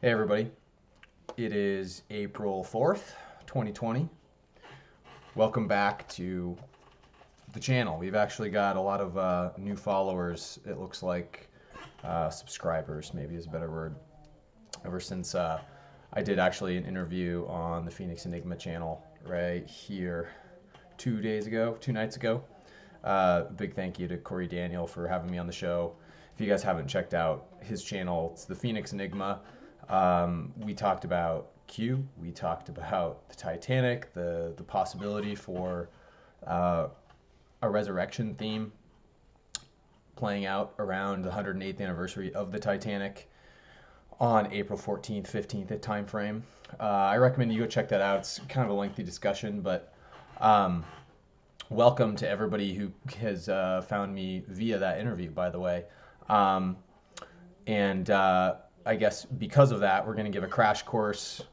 Hey everybody, it is April 4th, 2020. Welcome back to the channel. We've actually got a lot of new followers, it looks like, subscribers maybe is a better word, ever since I did actually an interview on the Phoenix Enigma channel right here 2 nights ago. Big thank you to Corey Daniel for having me on the show. If you guys haven't checked out his channel, it's the Phoenix Enigma. We talked about Q, we talked about the Titanic, the possibility for a resurrection theme playing out around the 108th anniversary of the Titanic on April 14th, 15th time frame. I recommend you go check that out. It's kind of a lengthy discussion, but welcome to everybody who has found me via that interview, by the way. I guess because of that, we're going to give a crash course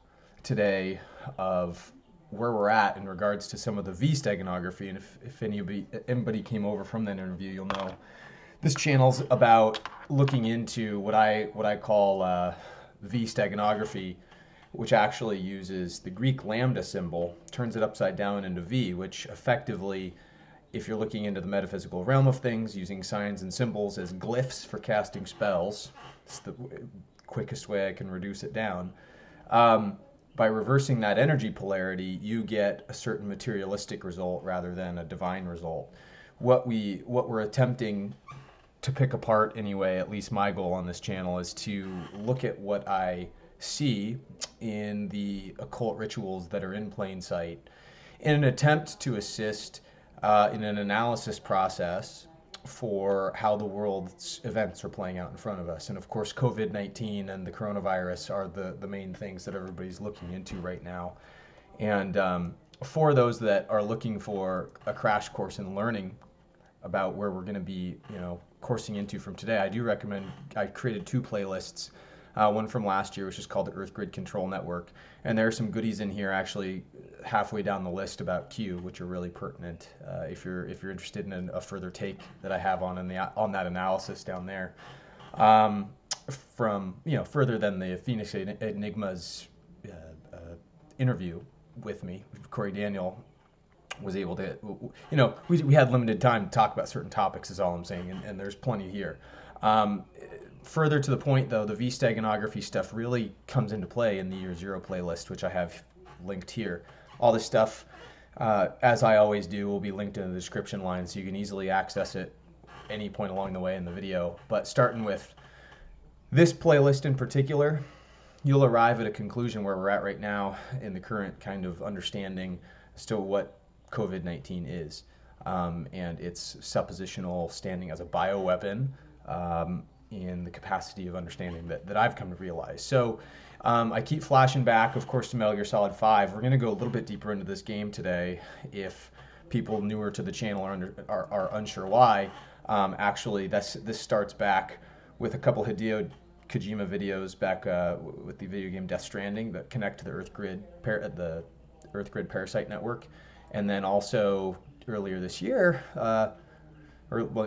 today of where we're at in regards to some of the V steganography. And if anybody came over from that interview, you'll know this channel's about looking into what I call V steganography, which actually uses the Greek lambda symbol, turns it upside down into V, which effectively, if you're looking into the metaphysical realm of things, using signs and symbols as glyphs for casting spells, it's the quickest way I can reduce it down. By reversing that energy polarity, you get a certain materialistic result rather than a divine result. What we're attempting to pick apart anyway, at least my goal on this channel, is to look at what I see in the occult rituals that are in plain sight in an attempt to assist in an analysis process for how the world's events are playing out in front of us. And of course, COVID-19 and the coronavirus are the main things that everybody's looking into right now. And for those that are looking for a crash course in learning about where we're going to be, coursing into from today, I do recommend, I created 2 playlists. One from last year, which is called the Earth Grid Control Network. And there are some goodies in here actually halfway down the list about Q, which are really pertinent if you're interested in a further take that I have on that analysis down there. From further than the Phoenix Enigma's interview with me, Corey Daniel was able to, we had limited time to talk about certain topics is all I'm saying, and there's plenty here. Further to the point, though, the V steganography stuff really comes into play in the Year Zero playlist, which I have linked here. All this stuff, as I always do, will be linked in the description line, so you can easily access it any point along the way in the video. But starting with this playlist in particular, you'll arrive at a conclusion where we're at right now in the current kind of understanding as to what COVID-19 is, and its suppositional standing as a bioweapon, in the capacity of understanding that I've come to realize. So I keep flashing back, of course, to Metal Gear Solid 5. We're going to go a little bit deeper into this game today. If people newer to the channel are unsure why, actually this starts back with a couple Hideo Kojima videos back with the video game Death Stranding that connect to the Earth Grid Parasite network. And then also earlier this year,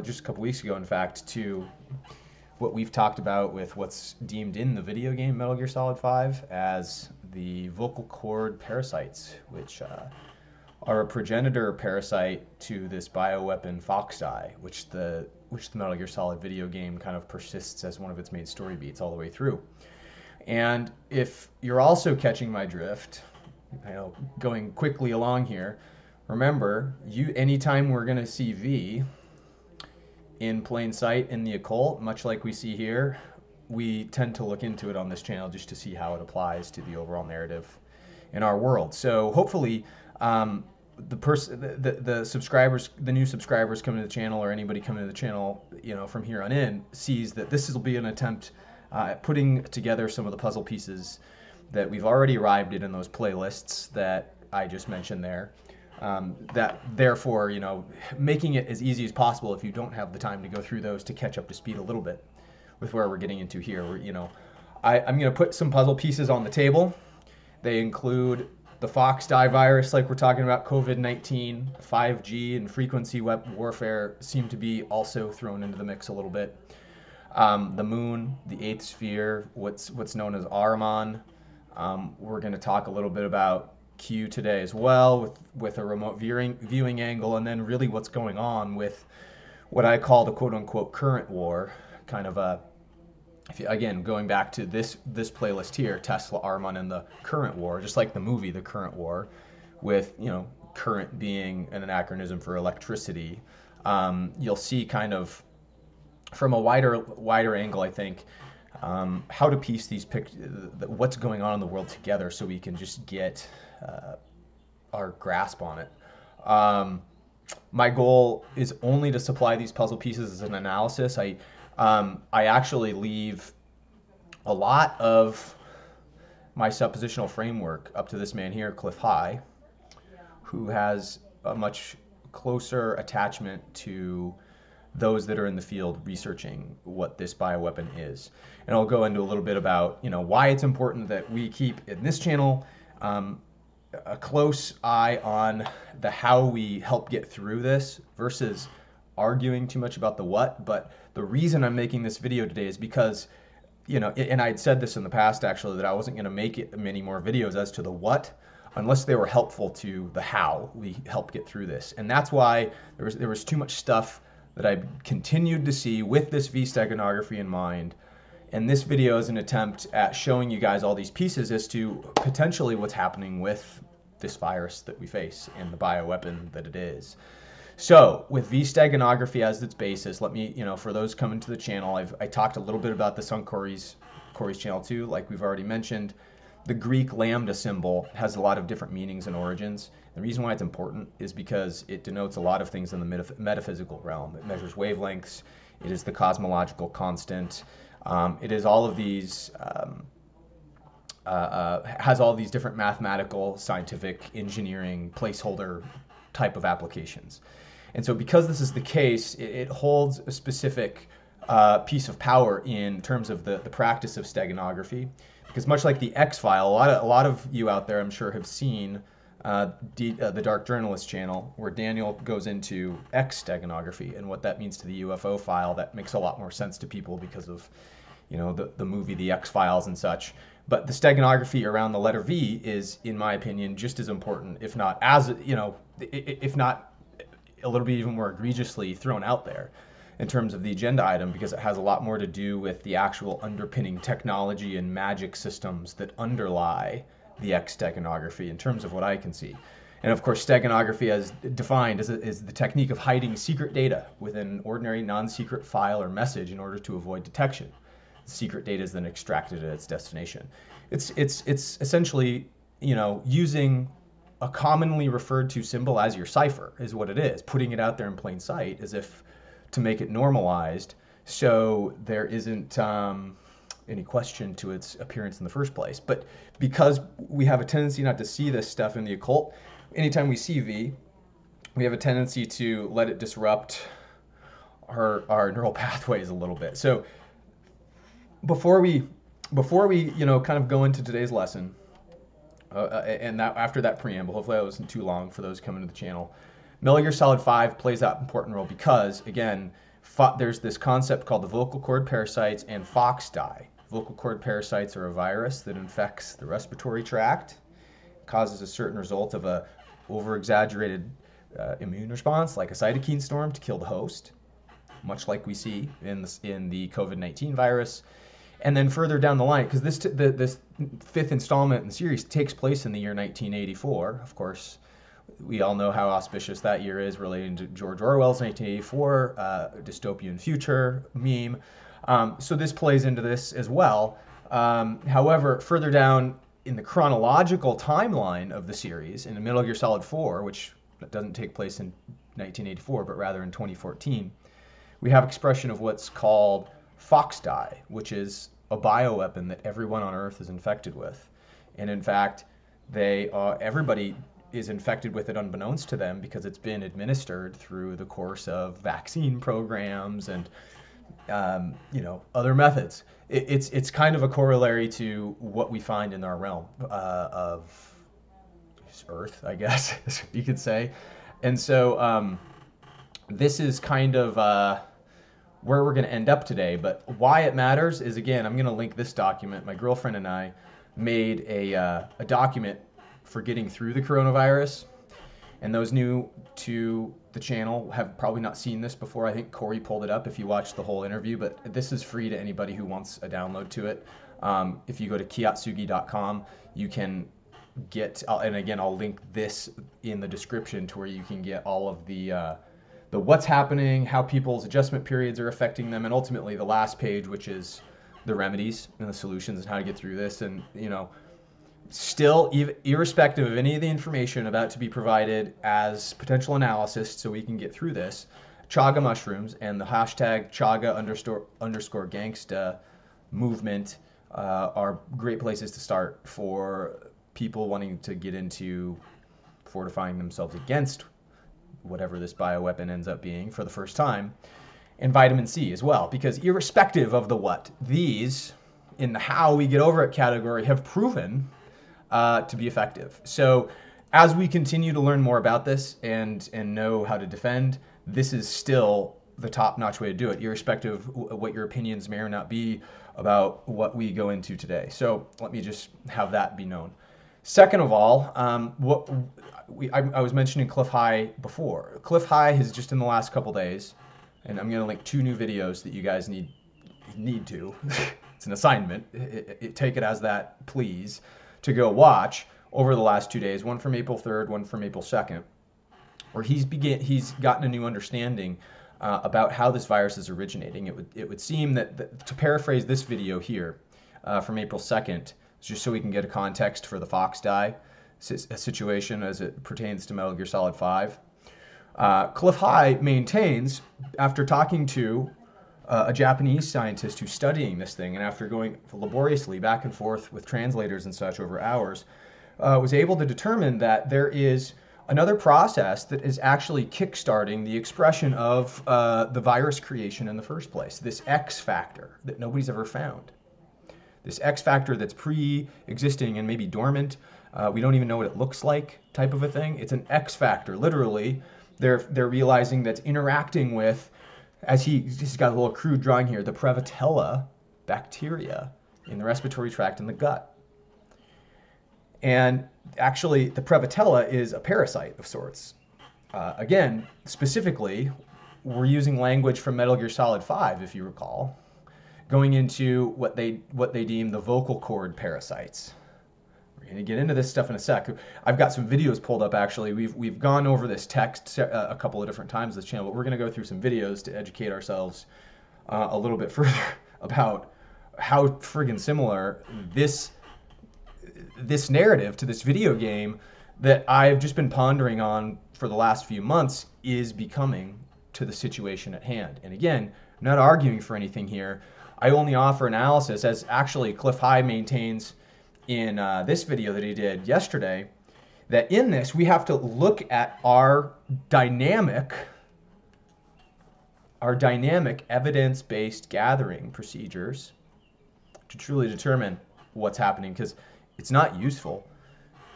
just a couple weeks ago, in fact, to what we've talked about with what's deemed in the video game Metal Gear Solid 5 as the vocal cord parasites, which are a progenitor parasite to this bioweapon FOXDIE, which the Metal Gear Solid video game kind of persists as one of its main story beats all the way through. And if you're also catching my drift, going quickly along here, remember, anytime we're going to see V in plain sight in the occult, much like we see here, we tend to look into it on this channel just to see how it applies to the overall narrative in our world. So hopefully the subscribers, the new subscribers coming to the channel, or anybody coming to the channel, from here on in, sees that this will be an attempt at putting together some of the puzzle pieces that we've already arrived at in those playlists that I just mentioned there. That therefore, making it as easy as possible if you don't have the time to go through those to catch up to speed a little bit with where we're getting into here. I'm going to put some puzzle pieces on the table. They include the FOXDIE virus, like we're talking about, COVID-19, 5G, and frequency warfare seem to be also thrown into the mix a little bit. The moon, the eighth sphere, what's known as Armour. We're going to talk a little bit about Q today as well, with a remote viewing angle, and then really what's going on with what I call the quote-unquote current war, kind of a, again, going back to this playlist here, Tesla, Armour, and the current war, just like the movie The Current War, with, current being an anachronism for electricity. You'll see kind of from a wider angle, I think, how to piece these what's going on in the world together, so we can just get our grasp on it. My goal is only to supply these puzzle pieces as an analysis. I actually leave a lot of my suppositional framework up to this man here, Cliff High, who has a much closer attachment to those that are in the field researching what this bioweapon is. And I'll go into a little bit about, why it's important that we keep in this channel a close eye on the how we help get through this versus arguing too much about the what. But the reason I'm making this video today is because, and I had said this in the past actually, that I wasn't going to make it many more videos as to the what unless they were helpful to the how we help get through this. And that's why there was too much stuff that I continued to see with this V-steganography in mind. And this video is an attempt at showing you guys all these pieces as to potentially what's happening with this virus that we face and the bioweapon that it is. So with V-steganography as its basis, let me, for those coming to the channel, I talked a little bit about this on Corey's channel too, like we've already mentioned. The Greek lambda symbol has a lot of different meanings and origins. The reason why it's important is because it denotes a lot of things in the metaphysical realm. It measures wavelengths. It is the cosmological constant. It is all of these, has all these different mathematical, scientific, engineering, placeholder type of applications. And so because this is the case, it holds a specific piece of power in terms of the practice of steganography. Because much like the X-File, a lot of you out there, I'm sure, have seen the Dark Journalist channel, where Daniel goes into X-steganography and what that means to the UFO file. That makes a lot more sense to people because of, the movie The X-Files and such. But the steganography around the letter V is, in my opinion, just as important, if not if not a little bit even more egregiously thrown out there in terms of the agenda item, because it has a lot more to do with the actual underpinning technology and magic systems that underlie the X-steganography in terms of what I can see. And of course, steganography, as defined, is the technique of hiding secret data within an ordinary non-secret file or message in order to avoid detection. The secret data is then extracted at its destination. It's essentially, using a commonly referred to symbol as your cipher is what it is, putting it out there in plain sight as if to make it normalized, so there isn't any question to its appearance in the first place. But because we have a tendency not to see this stuff in the occult, anytime we see V, we have a tendency to let it disrupt our neural pathways a little bit. So before we kind of go into today's lesson, and after that preamble, hopefully that wasn't too long for those coming to the channel. Metal Gear Solid 5 plays that important role because, again, there's this concept called the vocal cord parasites and FOXDIE. Vocal cord parasites are a virus that infects the respiratory tract, causes a certain result of a over-exaggerated immune response, like a cytokine storm, to kill the host, much like we see in the COVID-19 virus. And then further down the line, because this fifth installment in the series takes place in the year 1984, of course. We all know how auspicious that year is relating to George Orwell's 1984 dystopian future meme. So this plays into this as well. However, further down in the chronological timeline of the series, in Metal Gear Solid 4, which doesn't take place in 1984, but rather in 2014, we have expression of what's called FOXDIE, which is a bioweapon that everyone on Earth is infected with. And in fact, everybody is infected with it unbeknownst to them because it's been administered through the course of vaccine programs and other methods. It's kind of a corollary to what we find in our realm of Earth, I guess you could say. And so this is kind of where we're going to end up today. But why it matters is, again, I'm going to link this document. My girlfriend and I made a document for getting through the coronavirus. And those new to the channel have probably not seen this before. I think Corey pulled it up if you watched the whole interview, but this is free to anybody who wants a download to it. If you go to kiyotsugi.com, you can get, and again, I'll link this in the description to where you can get all of the what's happening, how people's adjustment periods are affecting them, and ultimately the last page, which is the remedies and the solutions and how to get through this. And, you know, still, irrespective of any of the information about to be provided as potential analysis so we can get through this, chaga mushrooms and the hashtag chaga_gangsta movement are great places to start for people wanting to get into fortifying themselves against whatever this bioweapon ends up being for the first time. And vitamin C as well, because irrespective of the what, these in the how we get over it category have proven to be effective. So as we continue to learn more about this and know how to defend, this is still the top-notch way to do it, irrespective of what your opinions may or not be about what we go into today. So let me just have that be known. Second of all, I was mentioning Cliff High before. Cliff High has just in the last couple days, and I'm going to link 2 new videos that you guys need to. It's an assignment. Take it as that, please, to go watch over the last 2 days. One from April 3rd, one from April 2nd, where he's gotten a new understanding about how this virus is originating. It would seem that to paraphrase this video here from April 2nd, just so we can get a context for the FOXDIE situation as it pertains to Metal Gear Solid 5. Cliff High maintains, after talking to a Japanese scientist who's studying this thing, and after going laboriously back and forth with translators and such over hours, was able to determine that there is another process that is actually kickstarting the expression of the virus creation in the first place, this X factor that nobody's ever found. This X factor that's pre-existing and maybe dormant, we don't even know what it looks like type of a thing. It's an X factor, literally. They're realizing that's interacting with, as he's got a little crude drawing here, the Prevotella bacteria in the respiratory tract in the gut. And actually, the Prevotella is a parasite of sorts. Again, specifically, we're using language from Metal Gear Solid 5, if you recall, going into what they deem the vocal cord parasites. We're going to get into this stuff in a sec. I've got some videos pulled up, actually. We've gone over this text a couple of different times this channel, but we're going to go through some videos to educate ourselves a little bit further about how friggin' similar this narrative to this video game that I've just been pondering on for the last few months is becoming to the situation at hand. And again, I'm not arguing for anything here. I only offer analysis, as actually Cliff High maintains in this video that he did yesterday, that in this we have to look at our dynamic evidence-based gathering procedures to truly determine what's happening, because it's not useful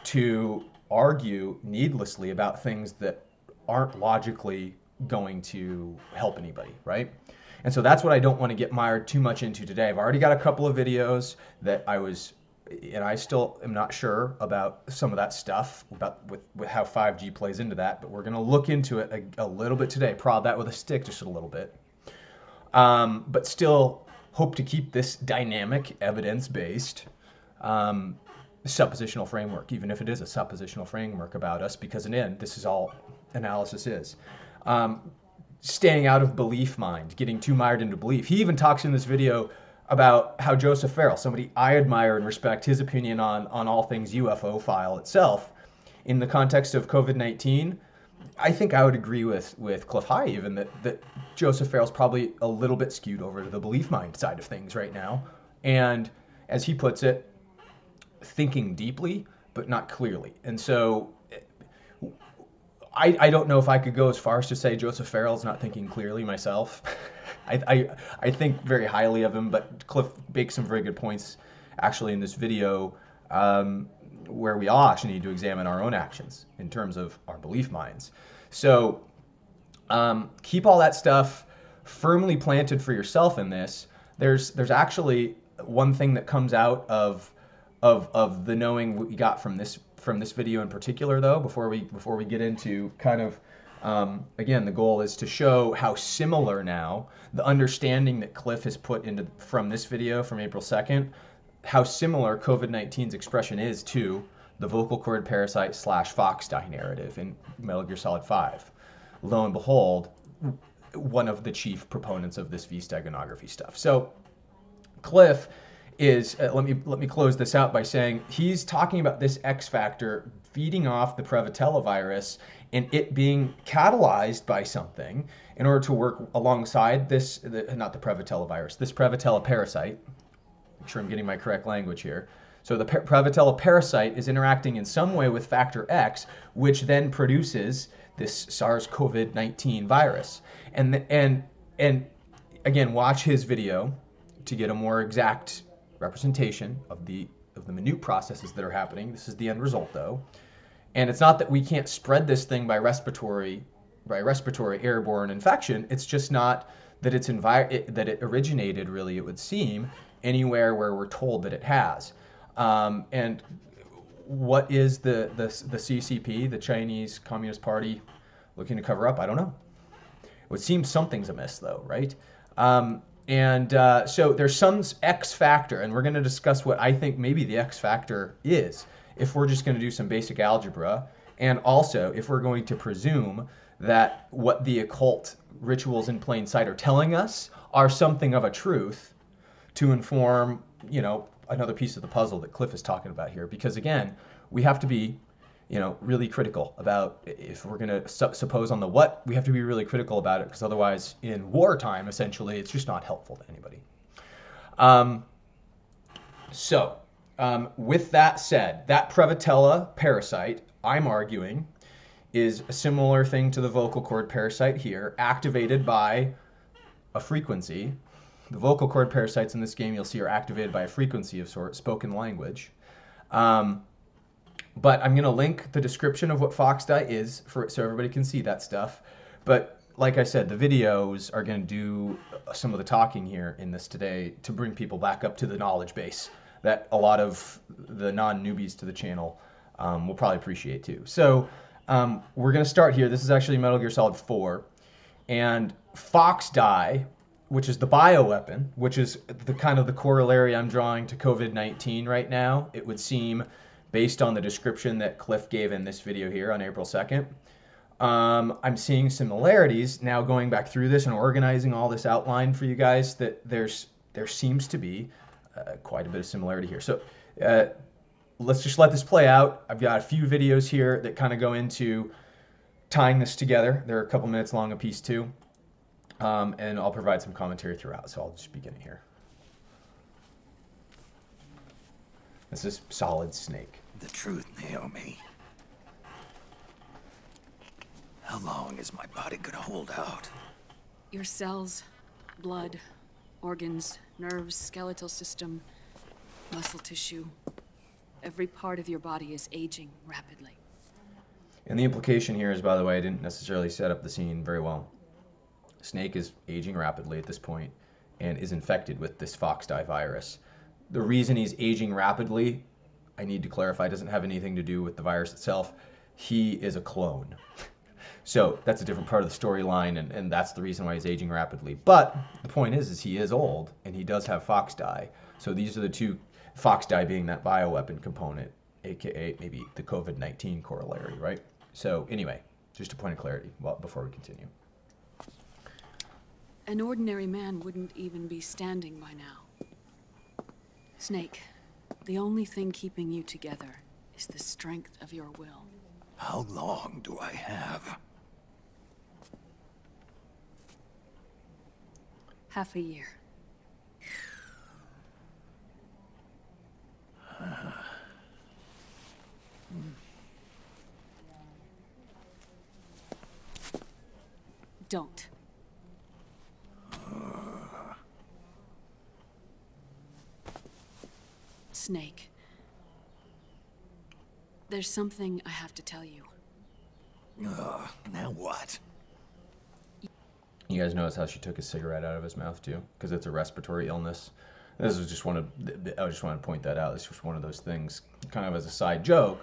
to argue needlessly about things that aren't logically going to help anybody, right? And so that's what I don't want to get mired too much into today. I've already got a couple of videos that I still am not sure about some of that stuff, with how 5G plays into that, but we're going to look into it a little bit today, prod that with a stick just a little bit. But still hope to keep this dynamic, evidence-based suppositional framework, even if it is a suppositional framework about us, because in the end, this is all analysis is. Staying out of belief mind, getting too mired into belief. He even talks in this video about how Joseph Farrell, somebody I admire and respect his opinion on all things UFO file itself, in the context of COVID-19, I think I would agree with Cliff High even that Joseph Farrell's probably a little bit skewed over to the belief mind side of things right now. And as he puts it, thinking deeply, but not clearly. And so I don't know if I could go as far as to say Joseph Farrell's not thinking clearly myself. I think very highly of him, but Cliff makes some very good points actually in this video where we all actually need to examine our own actions in terms of our belief minds. So keep all that stuff firmly planted for yourself in this, there's actually one thing that comes out of the knowing we got from this video in particular, though, before we get into kind of again, the goal is to show how similar now the understanding that Cliff has put into from this video from April 2nd, how similar COVID-19's expression is to the vocal cord parasite / FOXDIE narrative in Metal Gear Solid 5. Lo and behold, one of the chief proponents of this V-steganography stuff. So Cliff is, let me close this out by saying he's talking about this X factor feeding off the Prevotella virus and it being catalyzed by something in order to work alongside this, not the Prevotella virus, this Prevotella parasite. Make sure I'm getting my correct language here. So the Prevotella parasite is interacting in some way with factor X, which then produces this SARS-CoV-19 virus. And again, watch his video to get a more exact representation of the minute processes that are happening. This is the end result, though. And it's not that we can't spread this thing by respiratory airborne infection. It's just not that that it originated, really, it would seem, anywhere where we're told that it has. And what is the CCP, the Chinese Communist Party, looking to cover up? I don't know. It would seem something's amiss, though, right? So there's some X factor, and we're going to discuss what I think maybe the X factor is, if we're just going to do some basic algebra, and also if we're going to presume that what the occult rituals in plain sight are telling us are something of a truth to inform, you know, another piece of the puzzle that Cliff is talking about here. Because again, we have to be, you know, really critical about, if we're going to suppose on the what, we have to be really critical about it, because otherwise in wartime, essentially, it's just not helpful to anybody. With that said, that Prevotella parasite, I'm arguing, is a similar thing to the vocal cord parasite here, activated by a frequency. The vocal cord parasites in this game, you'll see, are activated by a frequency of sorts, spoken language. But I'm going to link the description of what FOXDIE is so everybody can see that stuff. But like I said, the videos are going to do some of the talking here in this today to bring people back up to the knowledge base that a lot of the non-newbies to the channel will probably appreciate too. So we're going to start here. This is actually Metal Gear Solid 4. And FOXDIE, which is the bioweapon, which is the kind of the corollary I'm drawing to COVID-19 right now, it would seem, based on the description that Cliff gave in this video here on April 2nd. I'm seeing similarities now going back through this and organizing all this outline for you guys, that there seems to be quite a bit of similarity here. So let's just let this play out. I've got a few videos here that kind of go into tying this together. They're a couple minutes long a piece too. And I'll provide some commentary throughout, so I'll just begin here. This is Solid Snake. The truth, Naomi. How long is my body gonna hold out? Your cells, blood, organs, nerves, skeletal system, muscle tissue. Every part of your body is aging rapidly. And the implication here is, by the way, I didn't necessarily set up the scene very well. Snake is aging rapidly at this point and is infected with this FOXDIE virus. The reason he's aging rapidly, I need to clarify, doesn't have anything to do with the virus itself. He is a clone. So that's a different part of the storyline, and that's the reason why he's aging rapidly. But the point is he is old, and he does have FOXDIE. So these are the two, FOXDIE being that bioweapon component, aka maybe the COVID-19 corollary, right? So anyway, just a point of clarity before we continue. An ordinary man wouldn't even be standing by now. Snake, the only thing keeping you together is the strength of your will. How long do I have? Half a year. Don't. Snake. There's something I have to tell you. Now what? You guys notice how she took a cigarette out of his mouth too, because it's a respiratory illness. This is just one of, I just want to point that out. It's just one of those things, kind of as a side joke,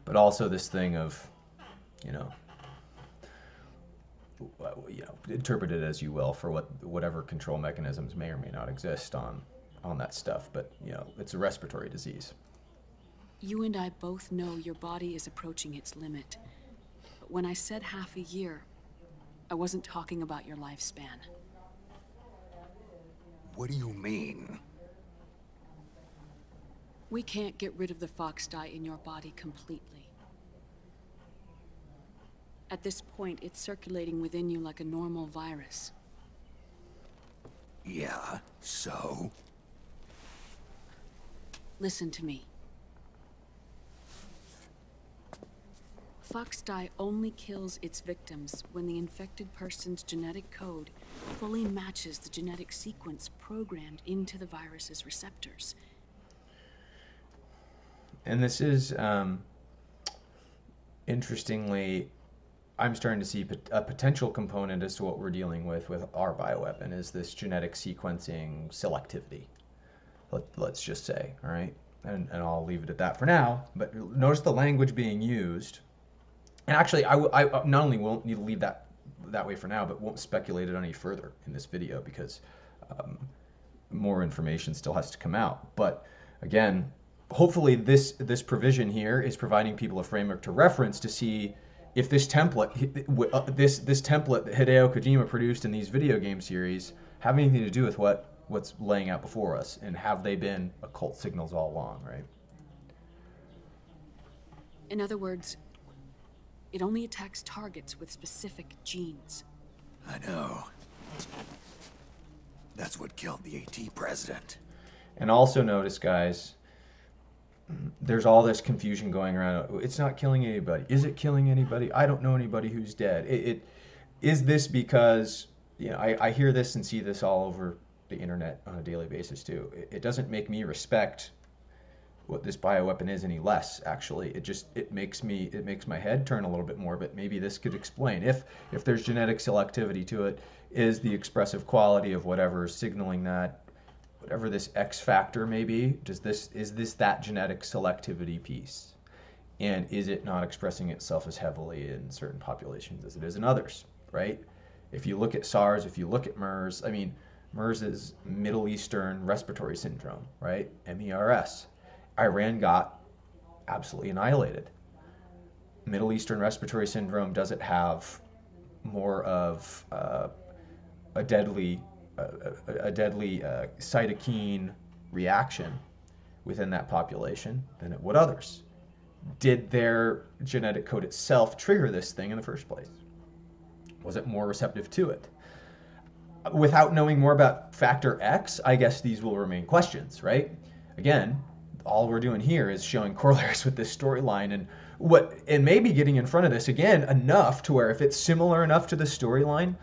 but also this thing of, you know, interpret it as you will for whatever control mechanisms may or may not exist on that stuff. But you know, it's a respiratory disease. You and I both know your body is approaching its limit. But when I said half a year, I wasn't talking about your lifespan. What do you mean? We can't get rid of the FOXDIE in your body completely. At this point, it's circulating within you like a normal virus. Yeah, so? Listen to me. FOXDIE only kills its victims when the infected person's genetic code fully matches the genetic sequence programmed into the virus's receptors. And this is, interestingly, I'm starting to see a potential component as to what we're dealing with our bioweapon is this genetic sequencing selectivity. Let's just say, all right? And I'll leave it at that for now. But notice the language being used. And actually, I not only won't need to leave that way for now, but won't speculate it any further in this video because more information still has to come out. But again, hopefully this provision here is providing people a framework to reference to see if this template, this template that Hideo Kojima produced in these video game series have anything to do with what's laying out before us, and have they been occult signals all along, right? In other words, it only attacks targets with specific genes. I know. That's what killed the AT president. And also notice, guys, there's all this confusion going around. It's not killing anybody. Is it killing anybody? I don't know anybody who's dead. Is this because, you know, I hear this and see this all over the internet on a daily basis too. It doesn't make me respect what this bioweapon is any less, actually. It makes my head turn a little bit more, but maybe this could explain if there's genetic selectivity to it, is the expressive quality of whatever is signaling that, whatever this X factor may be, is this that genetic selectivity piece? And is it not expressing itself as heavily in certain populations as it is in others, right? If you look at SARS, if you look at MERS, I mean, MERS is Middle Eastern Respiratory Syndrome, right? MERS. Iran got absolutely annihilated. Middle Eastern Respiratory Syndrome doesn't have more of a deadly cytokine reaction within that population than it would others. Did their genetic code itself trigger this thing in the first place? Was it more receptive to it? Without knowing more about factor X, I guess these will remain questions, right? Again, all we're doing here is showing corollaries with this storyline, and maybe getting in front of this again enough to where if it's similar enough to the storyline,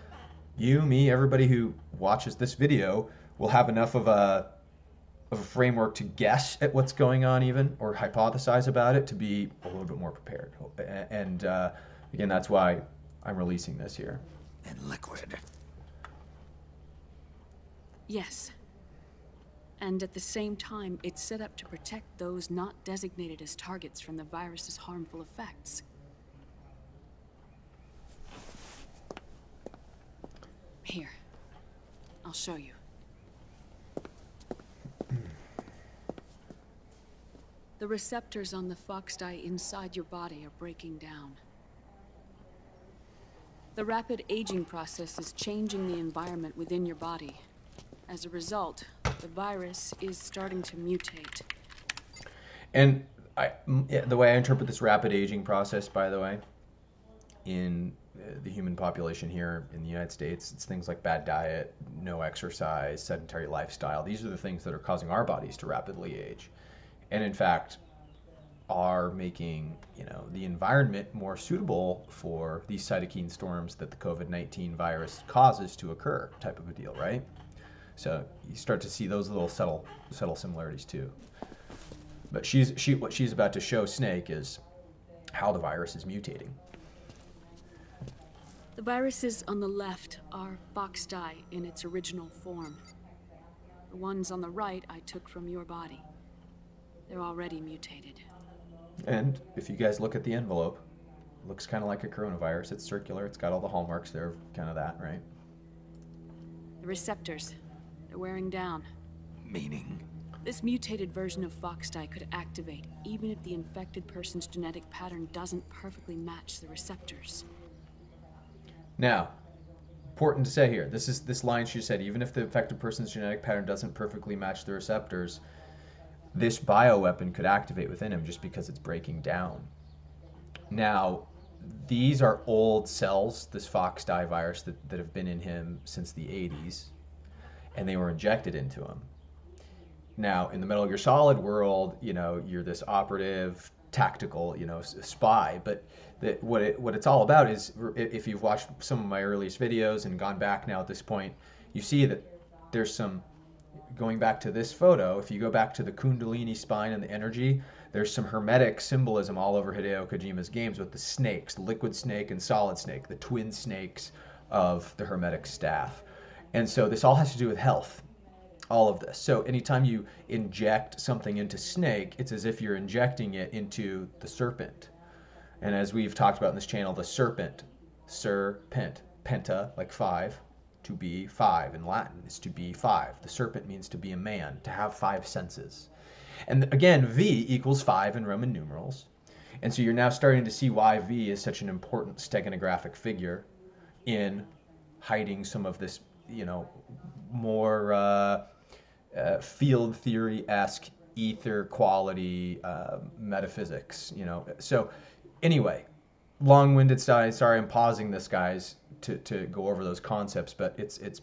you, me, everybody who watches this video will have enough of a framework to guess at what's going on even, or hypothesize about it, to be a little bit more prepared. And again, that's why I'm releasing this here. And liquid. Yes. And at the same time, it's set up to protect those not designated as targets from the virus's harmful effects. Here, I'll show you. The receptors on the FOXDIE inside your body are breaking down. The rapid aging process is changing the environment within your body. As a result, the virus is starting to mutate. And the way I interpret this rapid aging process, by the way, in the human population here in the United States, it's things like bad diet, no exercise, sedentary lifestyle. These are the things that are causing our bodies to rapidly age. And in fact, are making, the environment more suitable for these cytokine storms that the COVID-19 virus causes to occur, type of a deal, right? So you start to see those little subtle similarities too. But what she's about to show Snake is how the virus is mutating. The viruses on the left are FOXDIE in its original form. The ones on the right I took from your body. They're already mutated. And if you guys look at the envelope, it looks kind of like a coronavirus. It's circular. It's got all the hallmarks there, kind of that, right? The receptors, they're wearing down. Meaning? This mutated version of FOXDIE could activate even if the infected person's genetic pattern doesn't perfectly match the receptors. Now, important to say here, this line she said, even if the infected person's genetic pattern doesn't perfectly match the receptors, this bioweapon could activate within him just because it's breaking down. Now, these are old cells, this FOXDIE virus that have been in him since the 80s, and they were injected into him. Now, in the Metal Gear Solid world, you know, you're this operative, tactical, you know, spy, but what it's all about is, if you've watched some of my earliest videos and gone back now at this point, you see that there's some, going back to this photo, if you go back to the Kundalini spine and the energy, there's some hermetic symbolism all over Hideo Kojima's games with the snakes, the liquid snake and solid snake, the twin snakes of the hermetic staff. And so this all has to do with health, all of this. So anytime you inject something into snake, it's as if you're injecting it into the serpent. And as we've talked about in this channel, the serpent, serpent, penta, like 5, to be 5 in Latin is to be 5. The serpent means to be a man, to have 5 senses. And again, V equals 5 in Roman numerals. And so you're now starting to see why V is such an important steganographic figure in hiding some of this, you know, more field theory-esque ether quality metaphysics, you know. So anyway, long-winded style. Sorry, I'm pausing this, guys, to go over those concepts, but it's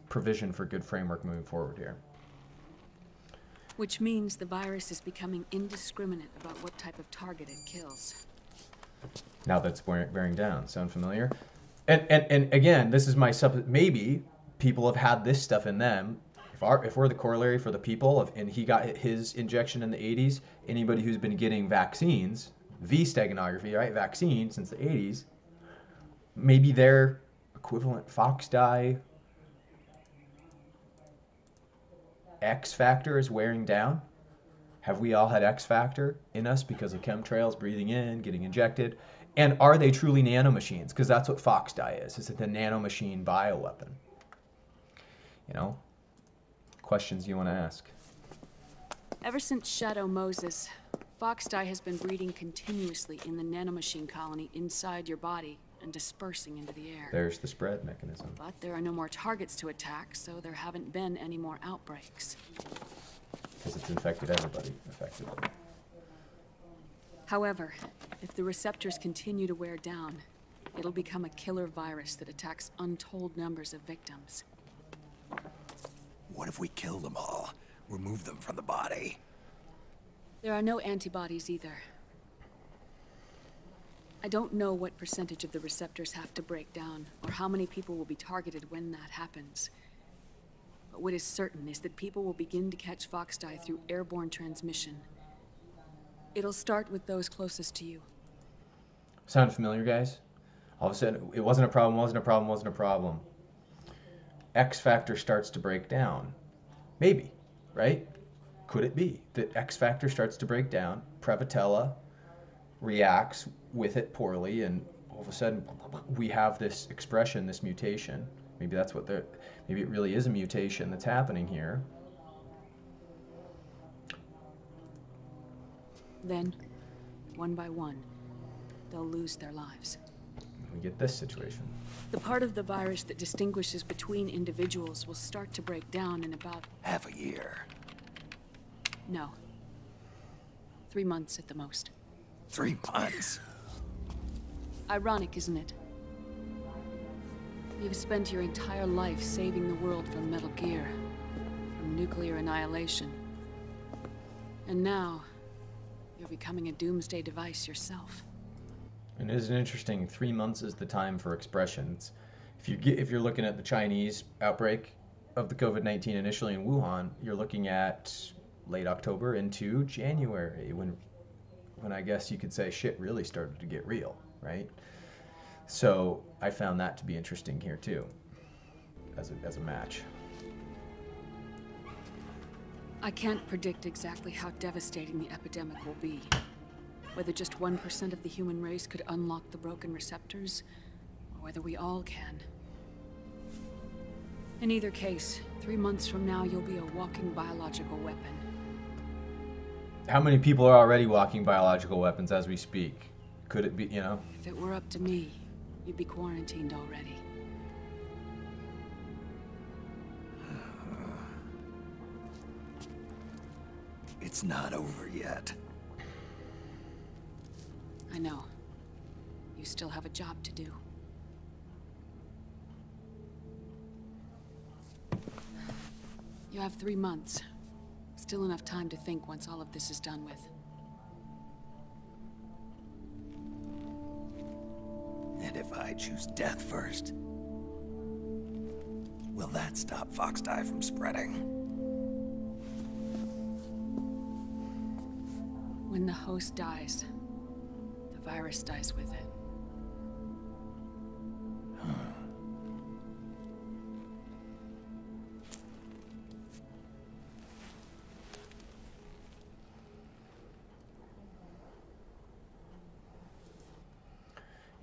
provision for good framework moving forward here. Which means the virus is becoming indiscriminate about what type of target it kills. Now that's bearing down. Sound familiar? And again, this is my maybe people have had this stuff in them. If we're the corollary for the people, and he got his injection in the 80s, anybody who's been getting vaccines, V steganography, right, vaccine since the 80s, maybe their equivalent FOXDIE X factor is wearing down. Have we all had X factor in us because of chemtrails, breathing in, getting injected? And are they truly nanomachines? Because that's what FOXDIE is. It's a nanomachine bioweapon. You know, questions you want to ask? Ever since Shadow Moses, FOXDIE has been breeding continuously in the nanomachine colony inside your body and dispersing into the air. There's the spread mechanism. But there are no more targets to attack, so there haven't been any more outbreaks. Because it's infected everybody, effectively. However, if the receptors continue to wear down, it'll become a killer virus that attacks untold numbers of victims. What if we kill them all? Remove them from the body? There are no antibodies either. I don't know what percentage of the receptors have to break down, or how many people will be targeted when that happens. But what is certain is that people will begin to catch FOXDIE through airborne transmission. It'll start with those closest to you. Sound familiar, guys? All of a sudden, it wasn't a problem, wasn't a problem, wasn't a problem. X factor starts to break down. Maybe, right? Could it be that X factor starts to break down, Prevotella reacts with it poorly, and all of a sudden we have this expression, this mutation. Maybe that's what maybe it really is a mutation that's happening here. Then, one by one, they'll lose their lives. We get this situation. The part of the virus that distinguishes between individuals will start to break down in about... Half a year. No. 3 months at the most. 3 months? Ironic, isn't it? You've spent your entire life saving the world from Metal Gear, from nuclear annihilation. And now, you're becoming a doomsday device yourself. And it is interesting, 3 months is the time for expressions. If you're looking at the Chinese outbreak of the COVID-19 initially in Wuhan, you're looking at late October into January, when I guess you could say shit really started to get real, right? So I found that to be interesting here too, as a match. I can't predict exactly how devastating the epidemic will be. Whether just 1% of the human race could unlock the broken receptors, or whether we all can. In either case, 3 months from now, you'll be a walking biological weapon. How many people are already walking biological weapons as we speak? Could it be, you know? If it were up to me, you'd be quarantined already. It's not over yet. I know. You still have a job to do. You have 3 months. Still enough time to think once all of this is done with. And if I choose death first, will that stop FOXDIE from spreading? When the host dies, the virus dies with it.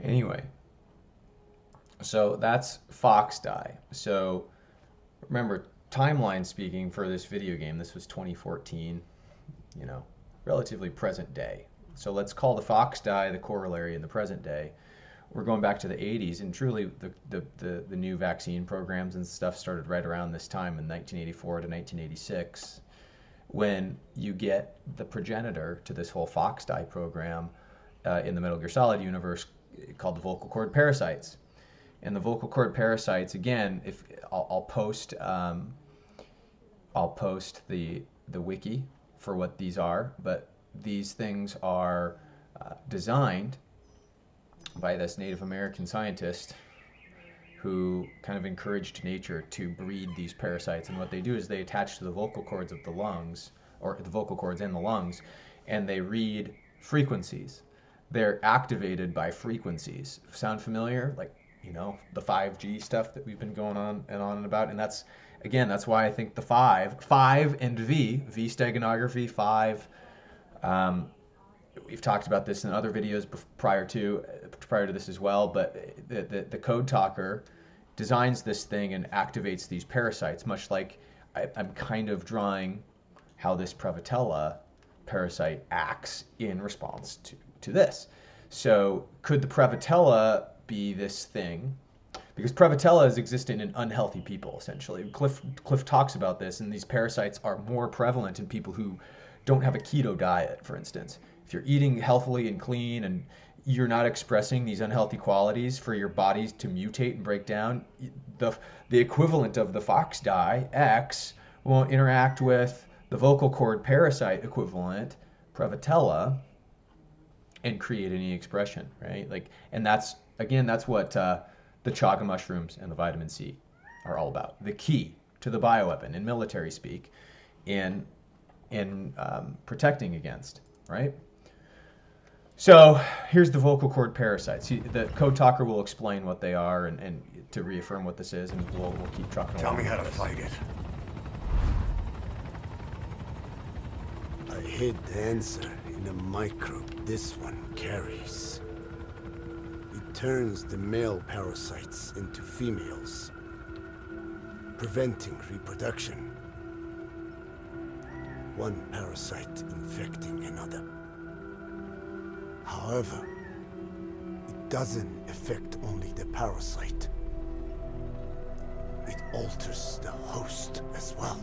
Anyway, so that's FOXDIE. So remember, timeline speaking for this video game, this was 2014, you know, relatively present day. So let's call the FOXDIE the corollary in the present day. We're going back to the 80s, and truly the new vaccine programs and stuff started right around this time in 1984 to 1986, when you get the progenitor to this whole FOXDIE program in the Metal Gear Solid universe, called the vocal cord parasites. And the vocal cord parasites, again, if I'll post the wiki for what these are, but these things are designed by this Native American scientist who kind of encouraged nature to breed these parasites. And what they do is they attach to the vocal cords of the lungs, or the vocal cords in the lungs, and they read frequencies. They're activated by frequencies. Sound familiar? Like, you know, the 5G stuff that we've been going on and about. And that's, again, that's why I think the 5 and V steganography, 5. We've talked about this in other videos prior to this as well, but the code talker designs this thing and activates these parasites, much like I'm kind of drawing how this Prevotella parasite acts in response to this. So could the Prevotella be this thing? Because Prevotella is existent in unhealthy people, essentially. Cliff talks about this, and these parasites are more prevalent in people who don't have a keto diet, for instance. If you're eating healthily and clean and you're not expressing these unhealthy qualities for your bodies to mutate and break down, the equivalent of the FOXDIE X won't interact with the vocal cord parasite equivalent, Prevotella, and create any expression, right? Like, and that's, again, that's what the chaga mushrooms and the vitamin C are all about. The key to the bioweapon in military speak, in protecting against, right? So here's the vocal cord parasites. The code talker will explain what they are and to reaffirm what this is, and we'll keep trucking along. Tell me how to fight it. I hid the answer in a microbe this one carries. It turns the male parasites into females, preventing reproduction. One parasite infecting another. However, it doesn't affect only the parasite. It alters the host as well.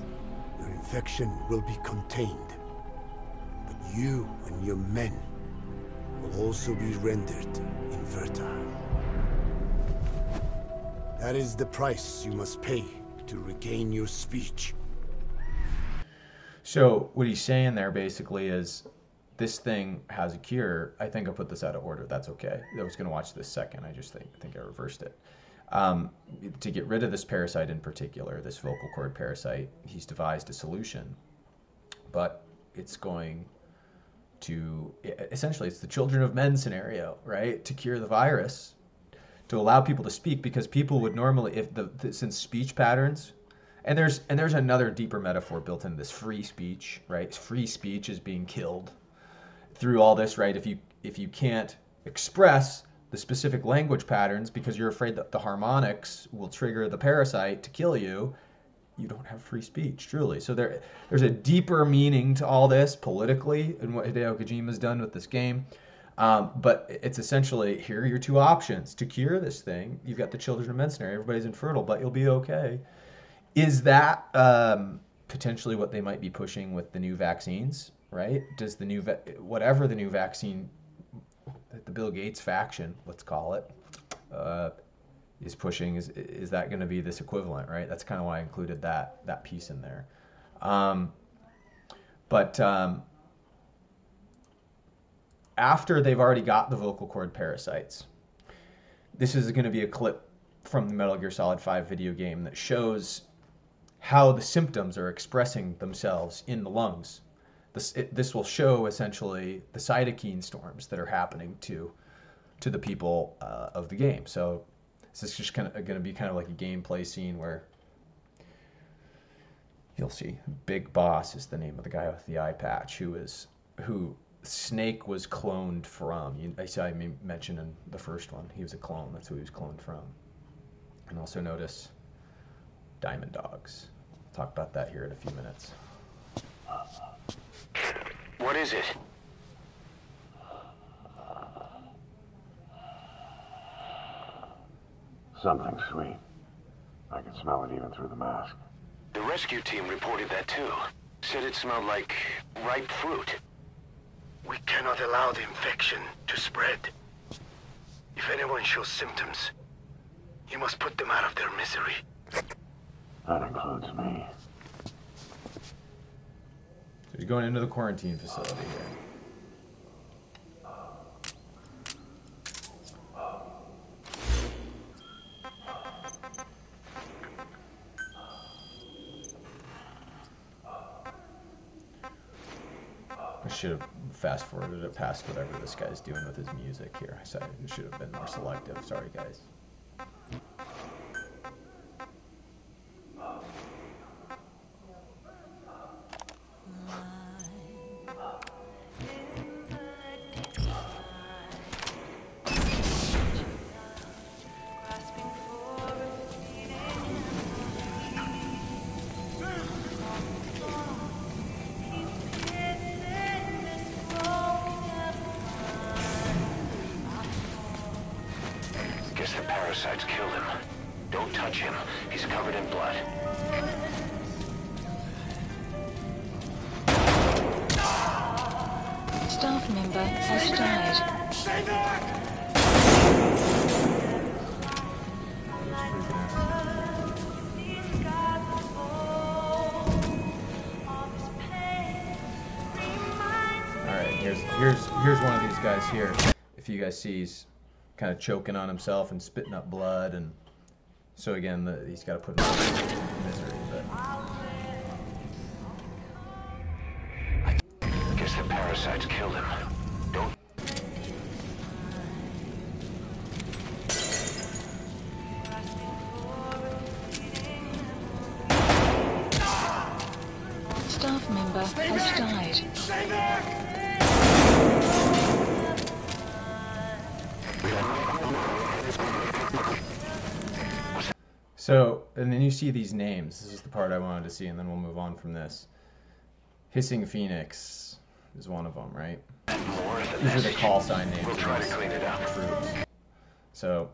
Your infection will be contained, but you and your men will also be rendered infertile. That is the price you must pay to regain your speech. So what he's saying there basically is, this thing has a cure. I think I put this out of order. That's okay. I was going to watch this second. I just think I reversed it. To get rid of this parasite in particular, this vocal cord parasite, he's devised a solution. But it's going to, essentially, it's the children of men scenario, right? To cure the virus, to allow people to speak, because people would normally, if since speech patterns, and there's another deeper metaphor built into this, free speech, right? Free speech is being killed through all this, right? If you can't express the specific language patterns because you're afraid that the harmonics will trigger the parasite to kill you, you don't have free speech, truly. So there's a deeper meaning to all this politically and what Hideo Kojima's done with this game. But it's essentially, here are your two options to cure this thing. You've got the children of men scenario. Everybody's infertile, but you'll be okay. Is that potentially what they might be pushing with the new vaccines, right? Does the new, whatever the new vaccine, the Bill Gates faction, let's call it, is pushing, is that going to be this equivalent, right? That's kind of why I included that piece in there. After they've already got the vocal cord parasites, this is going to be a clip from the Metal Gear Solid 5 video game that shows how the symptoms are expressing themselves in the lungs. This will show essentially the cytokine storms that are happening to the people of the game. So this is just kind of going to be kind of like a gameplay scene where you'll see Big Boss is the name of the guy with the eye patch, who Snake was cloned from. I mentioned in the first one, he was a clone. That's who he was cloned from. And also notice Diamond Dogs. I'll talk about that here in a few minutes. What is it? Something sweet. I can smell it even through the mask. The rescue team reported that too. Said it smelled like ripe fruit. We cannot allow the infection to spread. If anyone shows symptoms, you must put them out of their misery. That includes me. So he's going into the quarantine facility here. I should have fast forwarded it past whatever this guy's doing with his music here. I said it should have been more selective. Sorry, guys. Guess the parasites killed him. Don't touch him. He's covered in blood. Staff member has died. Stay back! Alright, here's one of these guys here. If you guys see, he's kind of choking on himself and spitting up blood, and so again, he's got to put him in misery. But I guess the parasites killed him. Don't. Staff member has died. Stay back! so, and then you see these names. This is the part I wanted to see, and then we'll move on from this. Hissing Phoenix is one of them, right? More than These are the this. call sign names We'll of try to these clean it up. troops. So,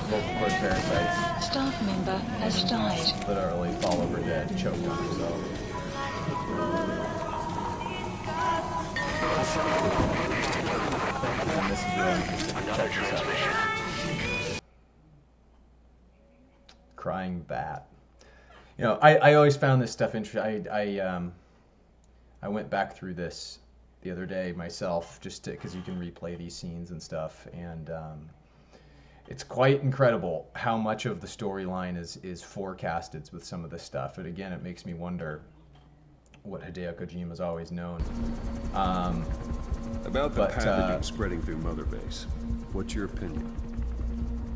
vocal cord parasites Staff member has died. literally fall over dead, choked on himself. And this is really interesting. Another Check this out. transmission. Crying bat. You know, I always found this stuff interesting. I went back through this the other day myself, just because you can replay these scenes and stuff, and it's quite incredible how much of the storyline is forecasted with some of this stuff. And again, it makes me wonder what Hideo Kojima's always known. About the pathogen spreading through Mother Base, what's your opinion?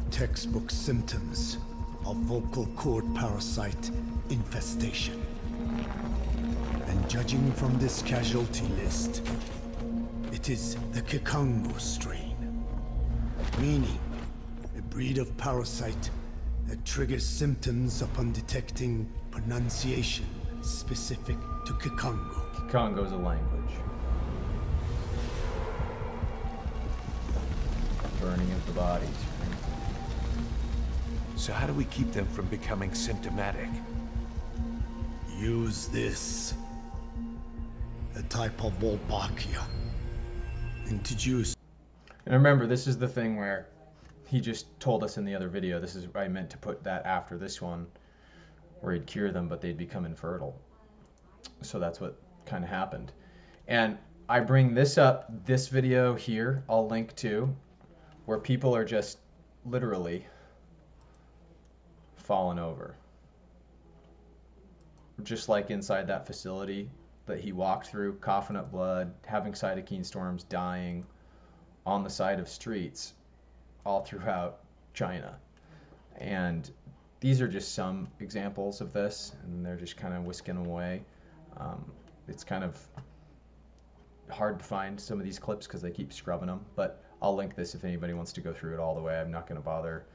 Textbook symptoms of vocal cord parasite infestation. And judging from this casualty list, it is the Kikongo strain, meaning a breed of parasite that triggers symptoms upon detecting pronunciation specific to Kikongo. Kikongo is a language. Burning of the bodies. So how do we keep them from becoming symptomatic? Use this. A type of Wolbachia. Introduced. And remember, this is the thing where he just told us in the other video, this is, I meant to put that after this one, where he'd cure them, but they'd become infertile. So that's what kind of happened. And I bring this up, this video here, I'll link to, where people are just literally falling over. Just like inside that facility that he walked through, coughing up blood, having cytokine storms, dying on the side of streets all throughout China. And these are just some examples of this, and they're just kind of whisking them away. It's kind of hard to find some of these clips because they keep scrubbing them, but I'll link this if anybody wants to go through it all the way. I'm not going to bother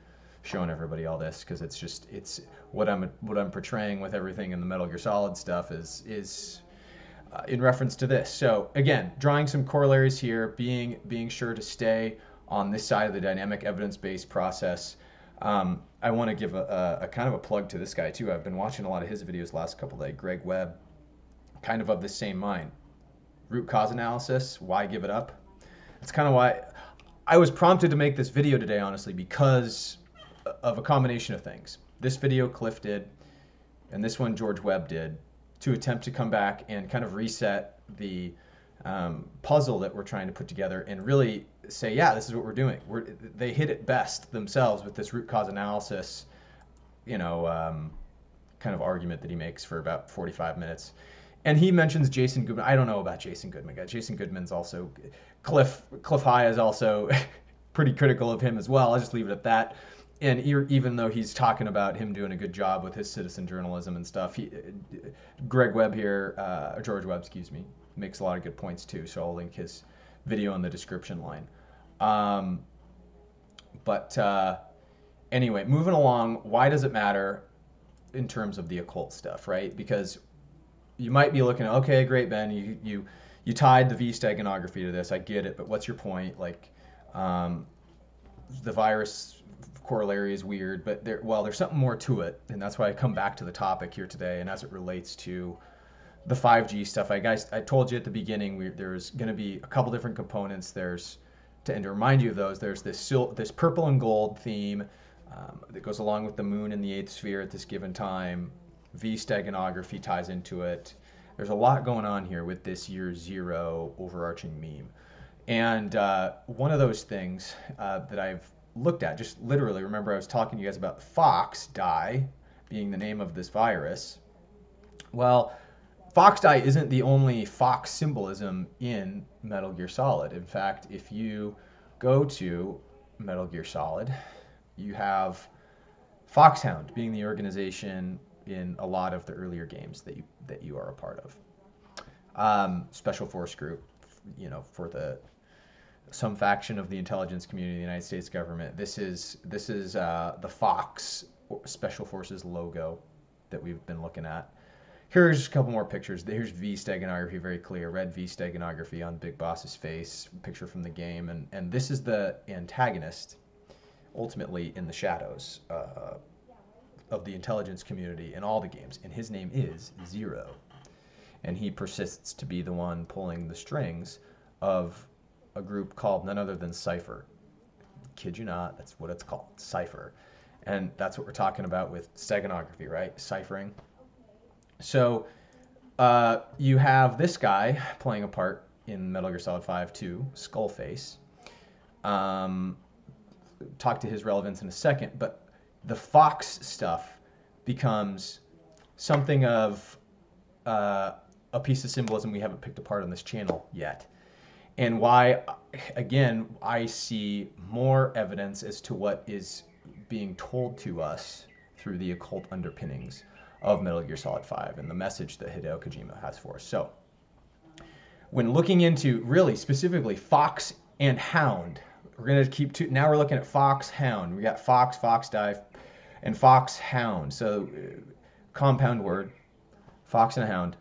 showing everybody all this because it's just, it's what I'm portraying with everything in the Metal Gear Solid stuff is in reference to this. So again, drawing some corollaries here, being sure to stay on this side of the dynamic evidence-based process. I want to give a kind of a plug to this guy too. I've been watching a lot of his videos last couple of days. Greg Webb, kind of the same mind. Root cause analysis, why give it up? That's kind of why I was prompted to make this video today, honestly, because of a combination of things. This video Cliff did, and this one George Webb did, to attempt to come back and kind of reset the puzzle that we're trying to put together and really say, yeah, this is what we're doing. They hit it best themselves with this root cause analysis, you know, kind of argument that he makes for about 45 minutes. And he mentions Jason Goodman. I don't know about Jason Goodman. Jason Goodman's also, Cliff High is also pretty critical of him as well. I'll just leave it at that. And even though he's talking about him doing a good job with his citizen journalism and stuff, Greg Webb here, George Webb, excuse me, makes a lot of good points too. So I'll link his video in the description line. Anyway, moving along, why does it matter in terms of the occult stuff, right? Because you might be looking at, okay, great, Ben, you tied the V steganography to this. I get it, but what's your point? Like, the virus corollary is weird, but there's something more to it, and that's why I come back to the topic here today. And as it relates to the 5G stuff, I told you at the beginning there's going to be a couple different components. And to remind you of those, there's this purple and gold theme that goes along with the moon and the 8th sphere at this given time. V steganography ties into it. There's a lot going on here with this year 0 overarching meme. And one of those things that I've looked at, just literally, remember I was talking to you guys about FOXDIE being the name of this virus. Well, FOXDIE isn't the only Fox symbolism in Metal Gear Solid. In fact, if you go to Metal Gear Solid, you have Foxhound being the organization in a lot of the earlier games that you are a part of. Special Force Group, you know, for some faction of the intelligence community of the United States government. This is the Fox Special Forces logo that we've been looking at. Here's just a couple more pictures. Here's V steganography, very clear. Red V steganography on Big Boss's face, picture from the game. And this is the antagonist, ultimately in the shadows of the intelligence community in all the games. And his name is Zero. And he persists to be the one pulling the strings of a group called none other than Cypher. Kid you not, that's what it's called, Cypher. And that's what we're talking about with steganography, right? Ciphering. So you have this guy playing a part in Metal Gear Solid 5 2, Skullface. Talk to his relevance in a second, but the Fox stuff becomes something of a a piece of symbolism we haven't picked apart on this channel yet. And why, again, I see more evidence as to what is being told to us through the occult underpinnings of Metal Gear Solid 5 and the message that Hideo Kojima has for us. So, when looking into, really, specifically, Fox and Hound, we're going to keep two, now we're looking at Fox, Hound. We got Fox, FOXDIE, and Fox, Hound. So, compound word, Fox and a Hound.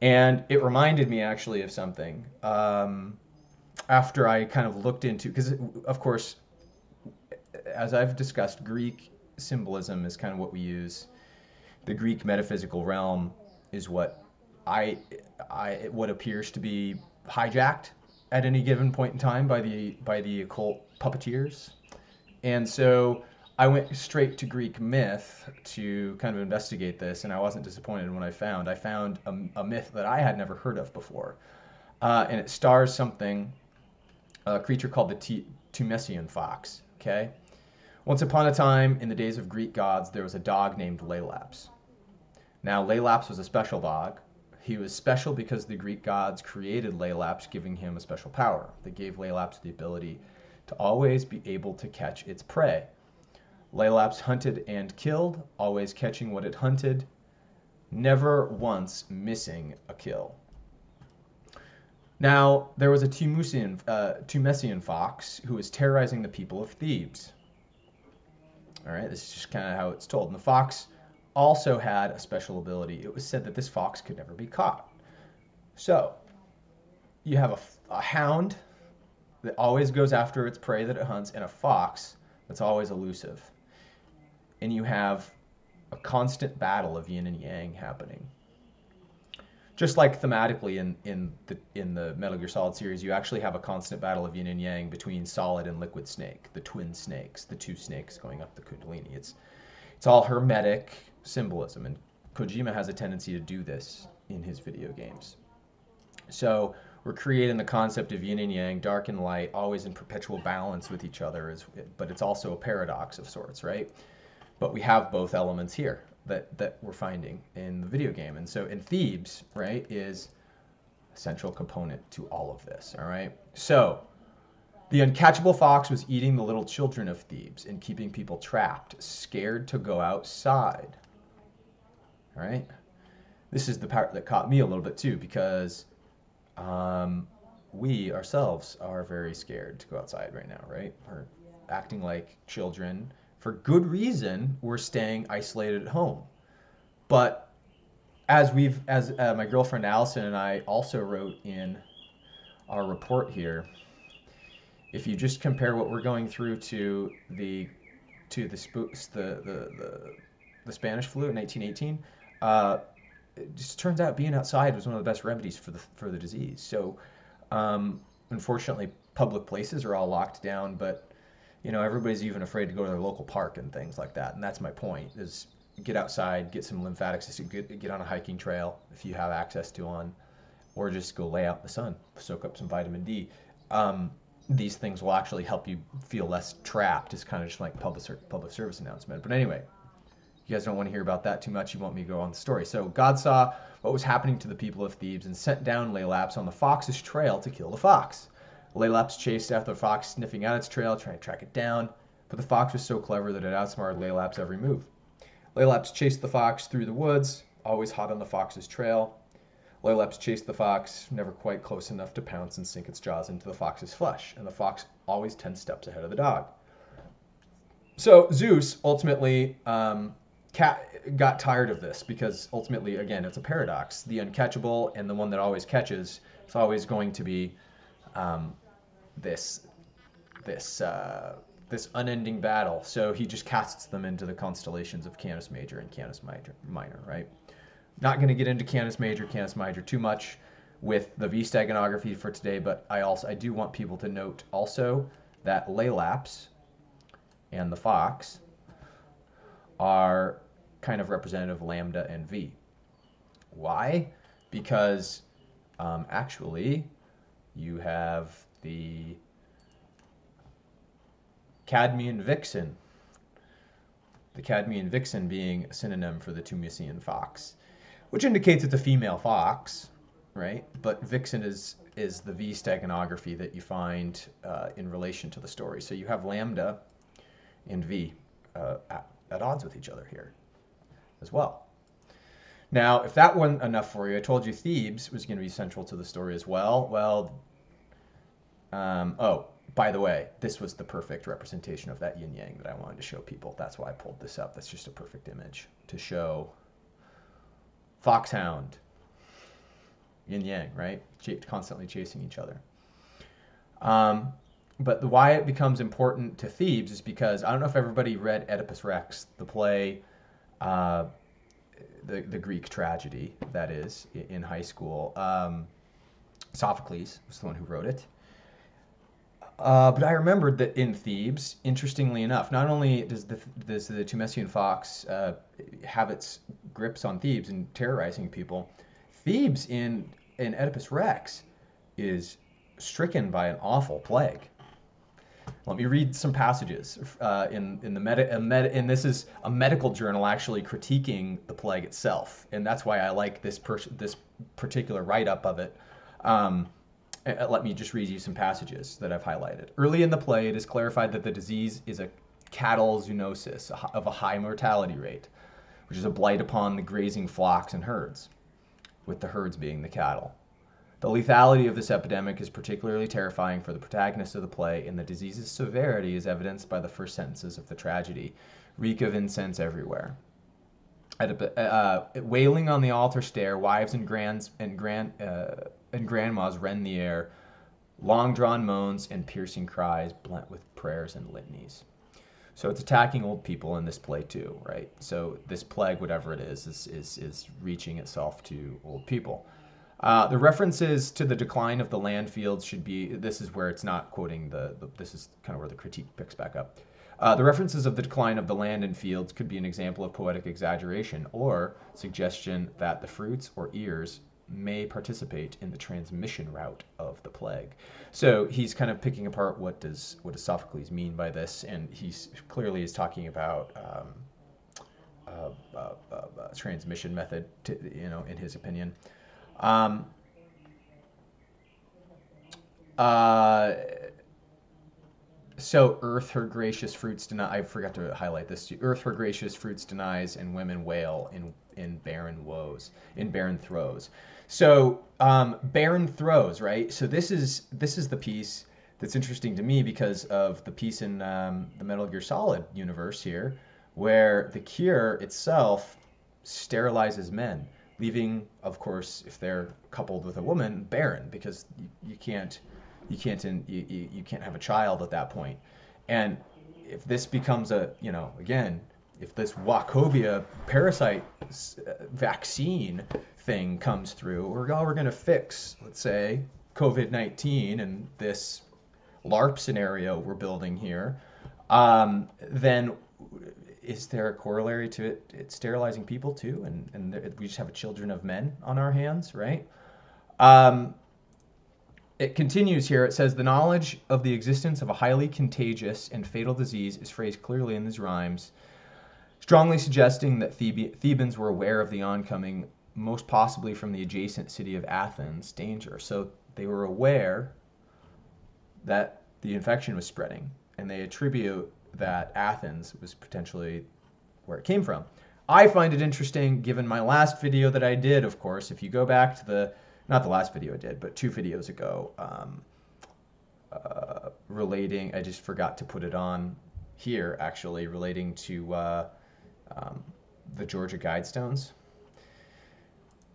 And it reminded me, actually, of something. After I kind of looked into, because, of course, as I've discussed, Greek symbolism is kind of what we use. The Greek metaphysical realm is what what appears to be hijacked at any given point in time by the occult puppeteers. And so I went straight to Greek myth to kind of investigate this, and I wasn't disappointed when I found a myth that I had never heard of before. And it stars a creature called the Tumesian fox, okay? Once upon a time, in the days of Greek gods, there was a dog named Laelaps. Now, Laelaps was a special dog. He was special because the Greek gods created Laelaps, giving him a special power. They gave Laelaps the ability to always be able to catch its prey. Laelaps hunted and killed, always catching what it hunted, never once missing a kill. Now, there was a Tumesian fox who was terrorizing the people of Thebes. All right, this is just kind of how it's told. And the fox also had a special ability. It was said that this fox could never be caught. So, you have a hound that always goes after its prey that it hunts, and a fox that's always elusive. And you have a constant battle of yin and yang happening. Just like thematically in the Metal Gear Solid series, you actually have a constant battle of yin and yang between Solid and Liquid Snake, the twin snakes, the two snakes going up the Kundalini. It's all hermetic symbolism, and Kojima has a tendency to do this in his video games. So we're creating the concept of yin and yang, dark and light, always in perpetual balance with each other, but it's also a paradox of sorts, right? But we have both elements here that we're finding in the video game. And so in Thebes, right, is a central component to all of this, all right? So the uncatchable fox was eating the little children of Thebes and keeping people trapped, scared to go outside, all right? This is the part that caught me a little bit too, because we ourselves are very scared to go outside right now, right? We're acting like children. For good reason, we're staying isolated at home. But as my girlfriend Allison and I also wrote in our report here, if you just compare what we're going through to the Spanish flu in 1918, it just turns out being outside was one of the best remedies for the disease. So, unfortunately, public places are all locked down, but you know, everybody's even afraid to go to their local park and things like that. And that's my point, is get outside, get some lymphatic system, get on a hiking trail if you have access to one, or just go lay out in the sun, soak up some vitamin D. These things will actually help you feel less trapped. It's kind of just like public service announcement. But anyway, you guys don't want to hear about that too much. You want me to go on the story. So God saw what was happening to the people of Thebes and sent down Laelaps on the fox's trail to kill the fox. Laelaps chased after the fox, sniffing out its trail, trying to track it down, but the fox was so clever that it outsmarted Laelaps' every move. Laelaps chased the fox through the woods, always hot on the fox's trail. Laelaps chased the fox, never quite close enough to pounce and sink its jaws into the fox's flesh, and the fox always 10 steps ahead of the dog. So Zeus ultimately got tired of this, because ultimately, again, it's a paradox. The uncatchable and the one that always catches is always going to be this unending battle. So he just casts them into the constellations of Canis Major and Canis Minor, right? Not going to get into Canis Major, Canis Minor too much with the V Steganography for today, but I do want people to note also that Laelaps and the fox are kind of representative of Lambda and V. Why? Because actually you have the Cadmean Vixen. The Cadmean Vixen being a synonym for the Tumesian fox. which indicates it's a female fox, right? But vixen is the V steganography that you find in relation to the story. So you have lambda and V at odds with each other here as well. Now, if that wasn't enough for you, I told you Thebes was going to be central to the story as well. Well, oh, by the way, this was the perfect representation of that yin-yang that I wanted to show people. That's why I pulled this up. That's just a perfect image to show foxhound, yin-yang, right? Constantly chasing each other. But why it becomes important to Thebes is because, I don't know if everybody read Oedipus Rex, the play, the Greek tragedy, that is, in high school. Sophocles was the one who wrote it. But I remembered that in Thebes, interestingly enough, not only does the Tumessian fox have its grips on Thebes and terrorizing people, Thebes in Oedipus Rex is stricken by an awful plague. Let me read some passages in the and this is a medical journal actually critiquing the plague itself, and that's why I like this particular write-up of it. Let me just read you some passages that I've highlighted. Early in the play, it is clarified that the disease is a cattle zoonosis of a high mortality rate, which is a blight upon the grazing flocks and herds, with the herds being the cattle. The lethality of this epidemic is particularly terrifying for the protagonist of the play, and the disease's severity is evidenced by the first sentences of the tragedy. Reek of incense everywhere. Wailing on the altar stair, wives and grandmas rend the air, long-drawn moans and piercing cries blent with prayers and litanies. So it's attacking old people in this play too, right? So this plague, whatever it is reaching itself to old people. The references to the decline of the land fields should be, this is where it's not quoting this is kind of where the critique picks back up. The references of the decline of the land and fields could be an example of poetic exaggeration or suggestion that the fruits or ears may participate in the transmission route of the plague. So he's kind of picking apart what does Sophocles mean by this, and he's clearly is talking about transmission method, in his opinion. So earth her gracious fruits deny. I forgot to highlight this. Earth her gracious fruits denies, and women wail in barren woes, in barren throes. So barren throes, right? So this is the piece that's interesting to me because of the piece in the Metal Gear Solid universe here, where the cure itself sterilizes men, leaving, of course, if they're coupled with a woman, barren, because you can't have a child at that point. And if this becomes if this Wachovia parasite vaccine thing comes through, we're going to fix, let's say, COVID-19 and this LARP scenario we're building here, then is there a corollary to it sterilizing people too? And we just have children of men on our hands, right? It continues here. It says, the knowledge of the existence of a highly contagious and fatal disease is phrased clearly in these rhymes, strongly suggesting that Thebans were aware of the oncoming, most possibly from the adjacent city of Athens, danger. So they were aware that the infection was spreading, and they attribute that Athens was potentially where it came from. I find it interesting, given my last video that I did, of course. If you go back to not the last video I did, but 2 videos ago, relating, I just forgot to put it on here, actually, relating to the Georgia Guidestones.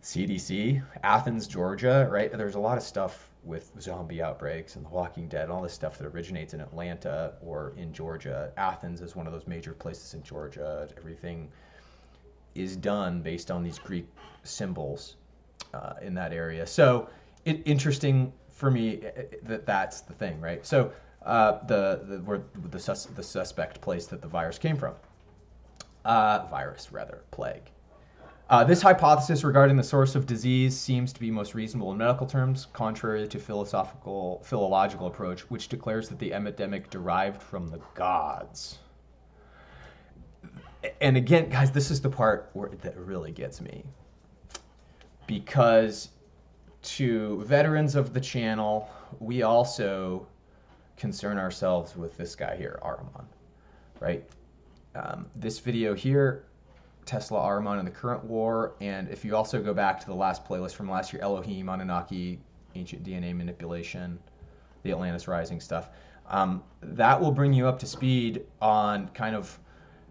CDC, Athens, Georgia, right? There's a lot of stuff with zombie outbreaks and The Walking Dead, all this stuff that originates in Atlanta or in Georgia. Athens is one of those major places in Georgia. Everything is done based on these Greek symbols in that area. So interesting for me that that's the thing, right? So where the suspect place that the virus came from. Plague. This hypothesis regarding the source of disease seems to be most reasonable in medical terms, contrary to philological approach, which declares that the epidemic derived from the gods. And again, guys, this is the part that really gets me. because to veterans of the channel, we also concern ourselves with this guy here, Armour, right? This video here, Tesla, Armour in the current war, and if you also go back to the last playlist from last year, Elohim, Anunnaki, ancient DNA manipulation, the Atlantis Rising stuff, that will bring you up to speed on kind of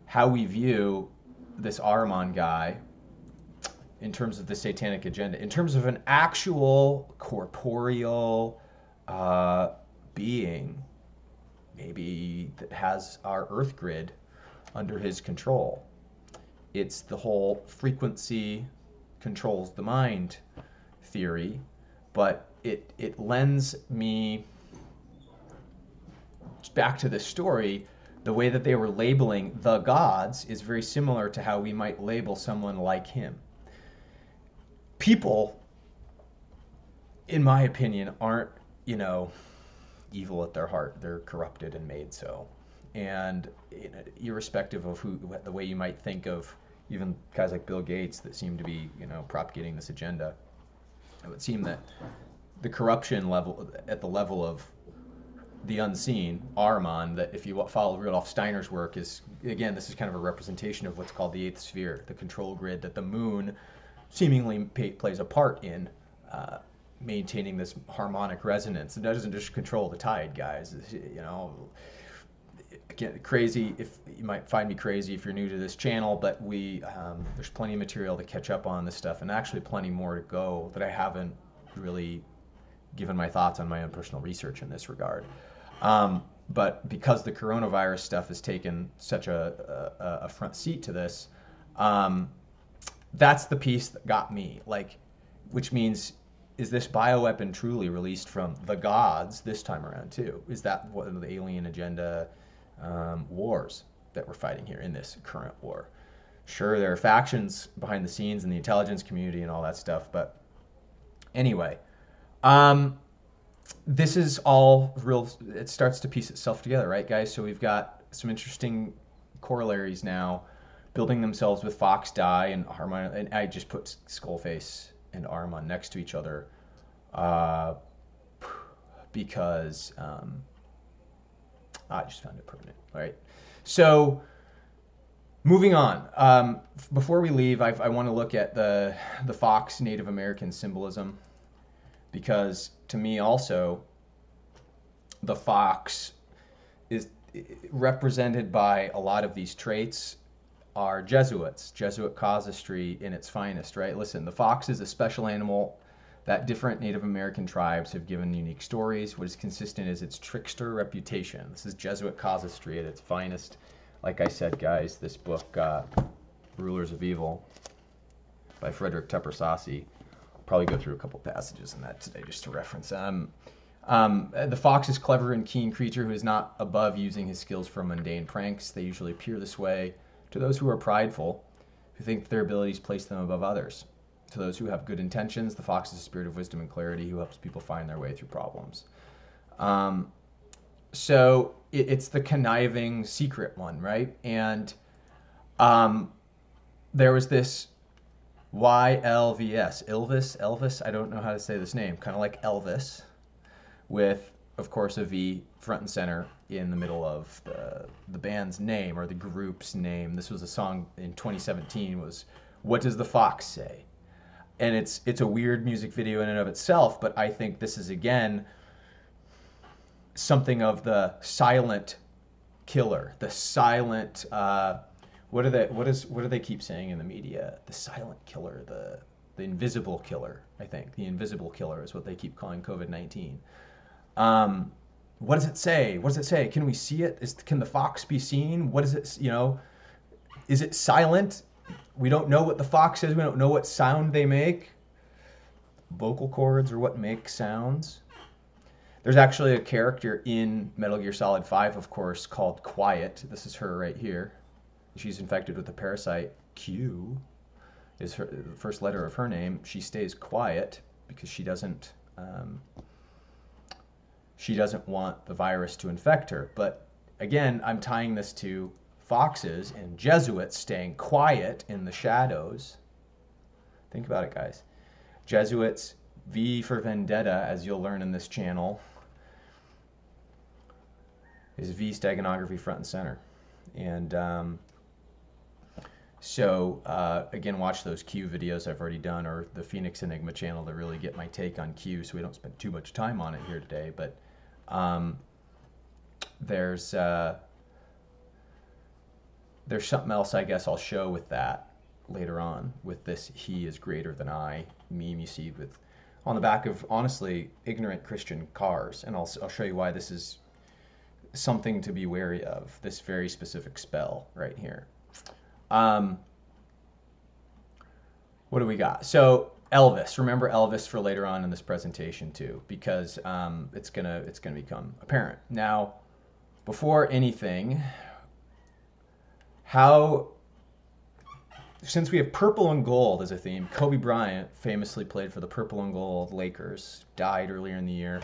how we view this Armour guy in terms of the satanic agenda, in terms of an actual corporeal being, maybe that has our Earth grid under his control. It's the whole frequency controls the mind theory, but it lends me back to this story. The way that they were labeling the gods is very similar to how we might label someone like him. People, in my opinion, aren't, you know, evil at their heart. They're corrupted and made so. And irrespective of the way you might think of even guys like Bill Gates that seem to be, you know, propagating this agenda, it would seem that the corruption level, at the level of the unseen, Armour, that if you follow Rudolf Steiner's work, is, again, this is kind of a representation of what's called the eighth sphere, the control grid that the moon seemingly plays a part in maintaining this harmonic resonance. It doesn't just control the tide, guys. You know, again, crazy. If you might find me crazy if you're new to this channel, but there's plenty of material to catch up on this stuff, and actually plenty more to go that I haven't really given my thoughts on my own personal research in this regard. But because the coronavirus stuff has taken such a front seat to this, that's the piece that got me. Like, which means, is this bioweapon truly released from the gods this time around too? Is that one of the alien agenda wars that we're fighting here in this current war? Sure, there are factions behind the scenes in the intelligence community and all that stuff, but anyway, this is all real. It starts to piece itself together, right, guys? So we've got some interesting corollaries now building themselves with FOXDIE and Armour, and I just put Skullface and Armour next to each other because I just found it pertinent. All right, so moving on. Before we leave, I want to look at the fox Native American symbolism, because to me also the fox is represented by a lot of these traits are Jesuits, Jesuit casuistry in its finest, right? Listen, the fox is a special animal that different Native American tribes have given unique stories. What is consistent is its trickster reputation. This is Jesuit casuistry at its finest. Like I said, guys, this book, Rulers of Evil by Frederick Tupper Saucy, I'll probably go through a couple passages in that today just to reference. The fox is a clever and keen creature who is not above using his skills for mundane pranks. They usually appear this way to those who are prideful, who think their abilities place them above others. To those who have good intentions, the fox is a spirit of wisdom and clarity who helps people find their way through problems. So it's the conniving secret one, right? And there was this Elvis, I don't know how to say this name, kind of like Elvis, with, of course, a V front and center in the middle of the band's name, or the group's name. This was a song in 2017, was What Does the Fox Say? And it's a weird music video in and of itself, but I think this is, again, something of the silent killer, the silent, what do they keep saying in the media? The silent killer, the invisible killer, I think. The invisible killer is what they keep calling COVID-19. What does it say? What does it say? Can we see it? Can the fox be seen? What is it, is it silent? We don't know what the fox is. We don't know what sound they make. Vocal cords are what make sounds. There's actually a character in Metal Gear Solid 5, of course, called Quiet. This is her right here. She's infected with the parasite. Q is the first letter of her name. She stays quiet because she doesn't want the virus to infect her. But again, I'm tying this to foxes and Jesuits staying quiet in the shadows. Think about it, guys. Jesuits, V for Vendetta, as you'll learn in this channel, is V steganography front and center. And so again, watch those Q videos I've already done, or the Phoenix Enigma channel, to really get my take on Q, so we don't spend too much time on it here today. But there's something else I guess I'll show with that later on, with this "he is greater than I" meme you see with on the back of, honestly, ignorant Christian cars. And I'll show you why this is something to be wary of, this very specific spell right here. What do we got? So Elvis, remember Elvis for later on in this presentation too, because it's gonna become apparent. Now, before anything, since we have purple and gold as a theme, Kobe Bryant famously played for the purple and gold Lakers, died earlier in the year,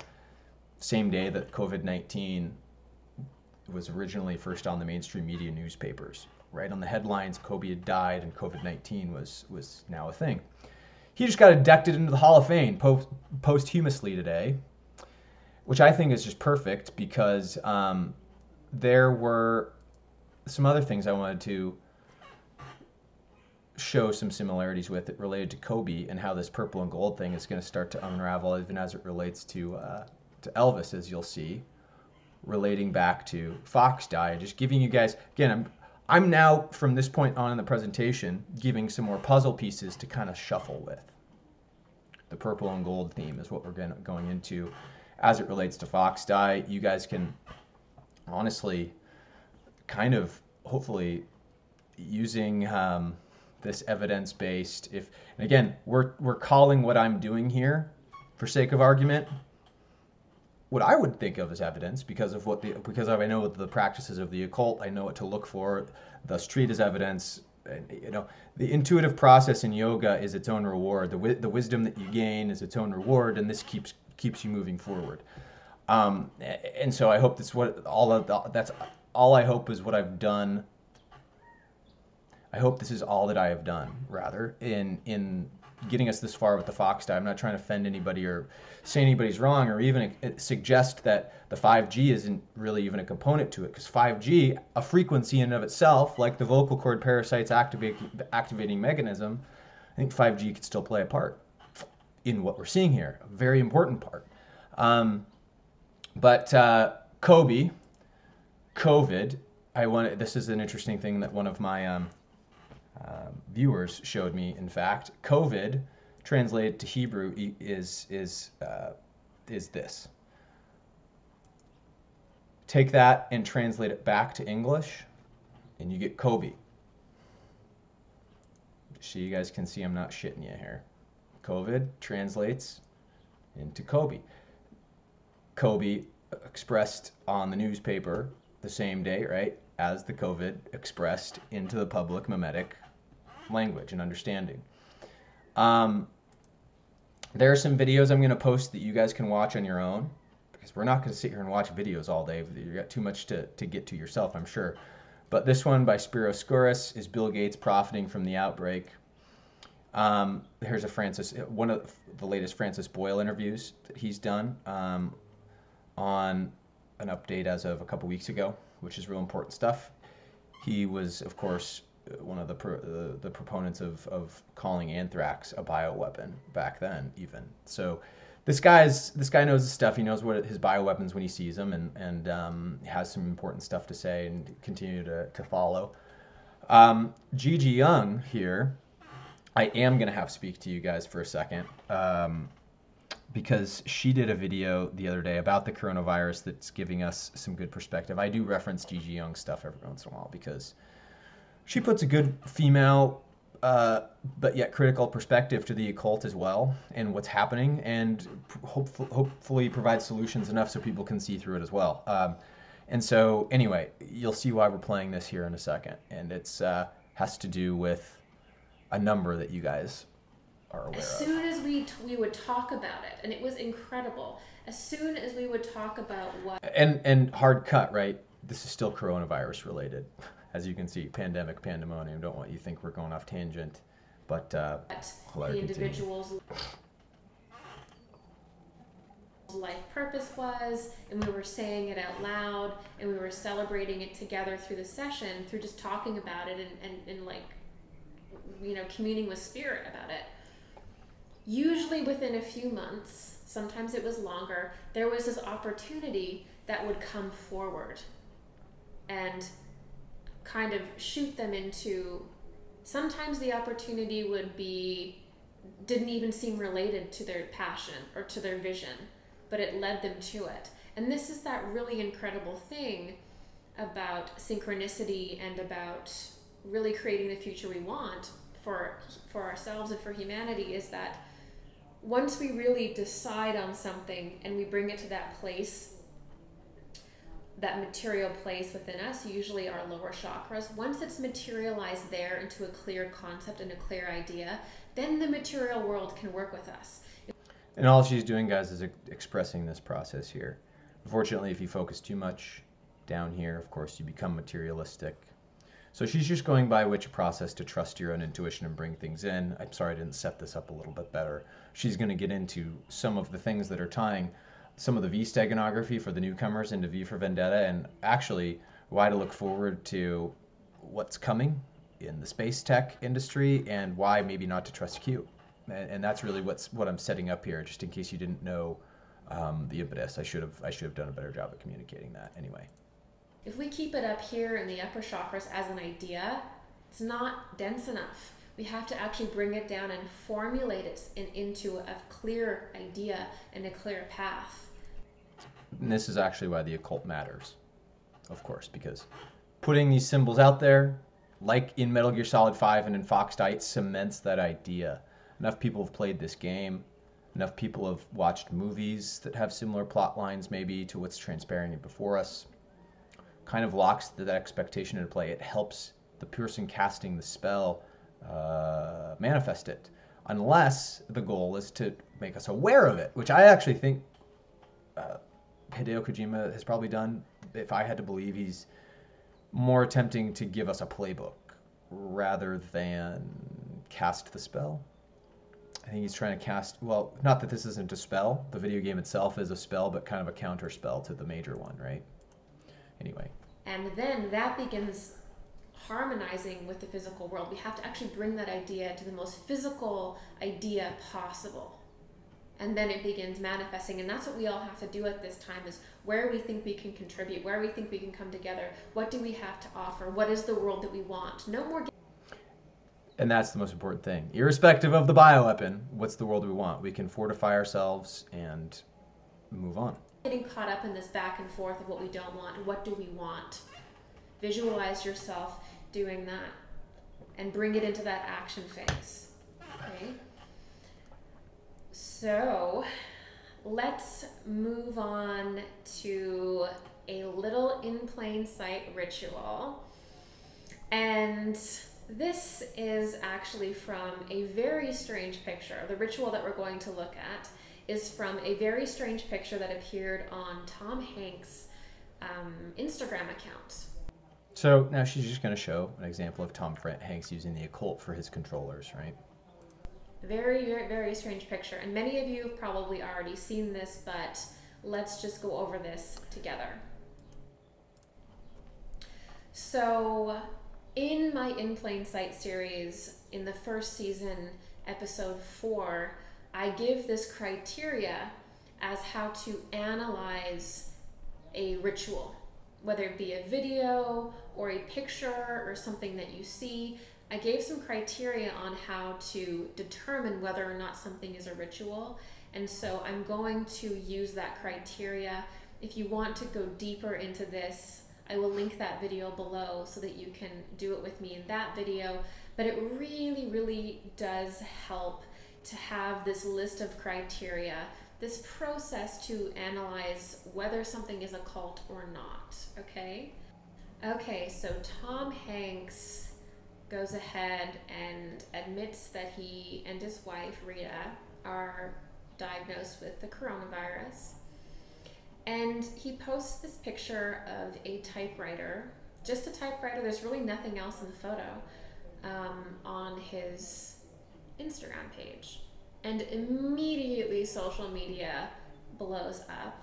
same day that COVID-19 was originally first on the mainstream media newspapers. Right on the headlines, Kobe had died and COVID-19 was now a thing. He just got inducted into the Hall of Fame posthumously today, which I think is just perfect, because there were some other things I wanted to show some similarities with it related to Kobe, and how this purple and gold thing is going to start to unravel, even as it relates to Elvis, as you'll see, relating back to FOXDIE. Just giving you guys, again, I'm now, from this point on in the presentation, giving some more puzzle pieces to kind of shuffle with. The purple and gold theme is what we're going into as it relates to FOXDIE. You guys can honestly kind of, hopefully, using this evidence-based, and again, we're calling what I'm doing here, for sake of argument, what I would think of as evidence, because I know the practices of the occult, I know what to look for, thus treat as evidence. And, you know, the intuitive process in yoga is its own reward. The wisdom that you gain is its own reward, and this keeps you moving forward. And so I hope that's all I hope is what I've done. I hope this is all that I have done, rather, in getting us this far with the FOXDIE. I'm not trying to offend anybody or say anybody's wrong, or even suggest that the 5G isn't really even a component to it, because 5G, a frequency in and of itself, like the vocal cord parasite's activating mechanism, I think 5G could still play a part in what we're seeing here, a very important part. But COVID, this is an interesting thing that one of my viewers showed me. In fact, COVID translated to Hebrew is this. Take that and translate it back to English, and you get Kobe. So you guys can see I'm not shitting you here. COVID translates into Kobe. Kobe expressed on the newspaper the same day, right, as the COVID expressed into the public mimetic language and understanding. There are some videos I'm going to post that you guys can watch on your own, because we're not going to sit here and watch videos all day. You've got too much to get to yourself, I'm sure. But this one by Spiro Skouras is Bill Gates profiting from the outbreak. Here's one of the latest Francis Boyle interviews that he's done on an update as of a couple weeks ago, which is real important stuff. He was, of course, one of the proponents of calling anthrax a bioweapon back then, even. So this guy knows his stuff. He knows what his bioweapons when he sees them, and has some important stuff to say and continue to follow. Gigi Young here, I am going to have to speak to you guys for a second, because she did a video the other day about the coronavirus that's giving us some good perspective. I do reference Gigi Young stuff every once in a while, because she puts a good female, but yet critical perspective to the occult as well, and what's happening, and hopefully provides solutions enough so people can see through it as well. And so, anyway, you'll see why we're playing this here in a second, and it's has to do with a number that you guys are aware of. As soon as we would talk about it, and it was incredible. As soon as we would talk about what... And hard cut, right? This is still coronavirus related. As you can see, pandemic, pandemonium. Don't want you to think we're going off tangent, but the individuals... life purpose was, and we were saying it out loud, and we were celebrating it together through the session, through just talking about it and like, you know, communing with spirit about it. Usually within a few months, sometimes it was longer, there was this opportunity that would come forward and kind of shoot them into, sometimes the opportunity would be, didn't even seem related to their passion or to their vision, but it led them to it. And this is that really incredible thing about synchronicity and about really creating the future we want for ourselves and for humanity, is that once we really decide on something and we bring it to that place, that material place within us, usually our lower chakras, once it's materialized there into a clear concept and a clear idea, then the material world can work with us. And all she's doing, guys, is expressing this process here. Unfortunately, if you focus too much down here, of course, you become materialistic. So she's just going by which process to trust your own intuition and bring things in. I'm sorry I didn't set this up a little bit better. She's going to get into some of the things that are tying some of the V steganography for the newcomers into V for Vendetta, and actually why to look forward to what's coming in the space tech industry and why maybe not to trust Q. And that's really what I'm setting up here, just in case you didn't know the impetus. I should have done a better job at communicating that anyway. If we keep it up here in the upper chakras as an idea, it's not dense enough. We have to actually bring it down and formulate it into a clear idea and a clear path. And this is actually why the occult matters, of course, because putting these symbols out there, like in Metal Gear Solid 5 and in FOXDIE, it cements that idea. Enough people have played this game, enough people have watched movies that have similar plot lines maybe to what's transpiring before us. Kind of locks that expectation into play. It helps the person casting the spell manifest it, unless the goal is to make us aware of it, which I actually think Hideo Kojima has probably done. If I had to believe, he's more attempting to give us a playbook rather than cast the spell. I think he's trying to cast, well, not that this isn't a spell. The video game itself is a spell, but kind of a counter spell to the major one, right? Anyway. And then that begins harmonizing with the physical world. We have to actually bring that idea to the most physical idea possible. And then it begins manifesting. And that's what we all have to do at this time, is where we think we can contribute, where we think we can come together. What do we have to offer? What is the world that we want? No more. And that's the most important thing. Irrespective of the bioweapon, what's the world we want? We can fortify ourselves and move on. Getting caught up in this back and forth of what we don't want and what do we want. Visualize yourself doing that and bring it into that action phase. Okay? So let's move on to a little in plain sight ritual. And this is actually from a very strange picture. The ritual that we're going to look at is from a very strange picture that appeared on Tom Hanks' Instagram account. So now she's just going to show an example of Tom Hanks using the occult for his controllers, right? Very, very, very strange picture. And many of you have probably already seen this, but let's just go over this together. So in my In Plain Sight series, in the first season, episode 4, I give this criteria as how to analyze a ritual, whether it be a video or a picture or something that you see. I gave some criteria on how to determine whether or not something is a ritual. And so I'm going to use that criteria. If you want to go deeper into this, I will link that video below so that you can do it with me in that video. But it really, really does help to have this list of criteria, this process to analyze whether something is occult or not, okay? Okay, so Tom Hanks goes ahead and admits that he and his wife, Rita, are diagnosed with the coronavirus. And he posts this picture of a typewriter, just a typewriter, there's really nothing else in the photo, on his Instagram page. And immediately social media blows up,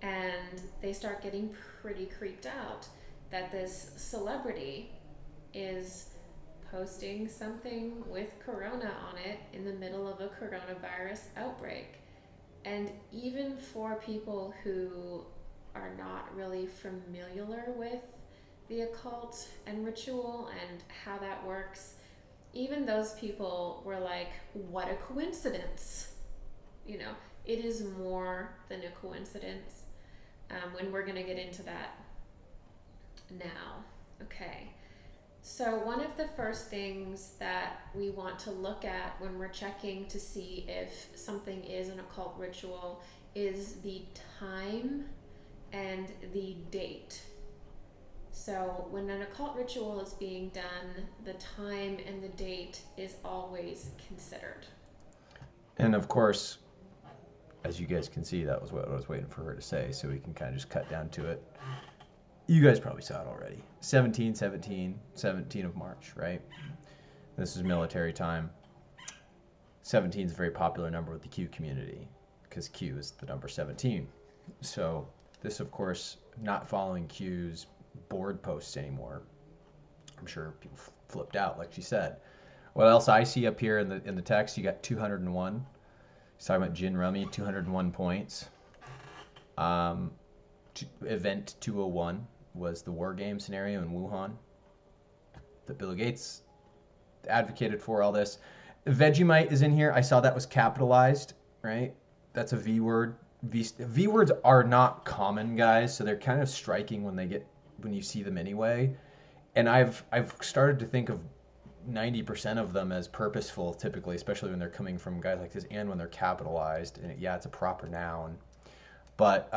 and they start getting pretty creeped out that this celebrity is posting something with corona on it in the middle of a coronavirus outbreak. And even for people who are not really familiar with the occult and ritual and how that works, even those people were like, what a coincidence. You know, it is more than a coincidence. And we're going to get into that now. Okay. So one of the first things that we want to look at when we're checking to see if something is an occult ritual is the time and the date. So when an occult ritual is being done, the time and the date is always considered. And of course, as you guys can see, that was what I was waiting for her to say, so we can kind of just cut down to it. You guys probably saw it already. 17 of March, right? This is military time. 17 is a very popular number with the Q community because Q is the number 17. So this, of course, not following Q's board posts anymore. I'm sure people flipped out, like she said. What else I see up here in the text? You got 201. He's talking about Gin Rummy, 201 points. Event 201 was the war game scenario in Wuhan that Bill Gates advocated for all this. Vegemite is in here. I saw that was capitalized, right? That's a V word. V words are not common, guys, so they're kind of striking when you see them anyway. And I've started to think of 90% of them as purposeful, typically, especially when they're coming from guys like this, and when they're capitalized. And yeah, it's a proper noun, but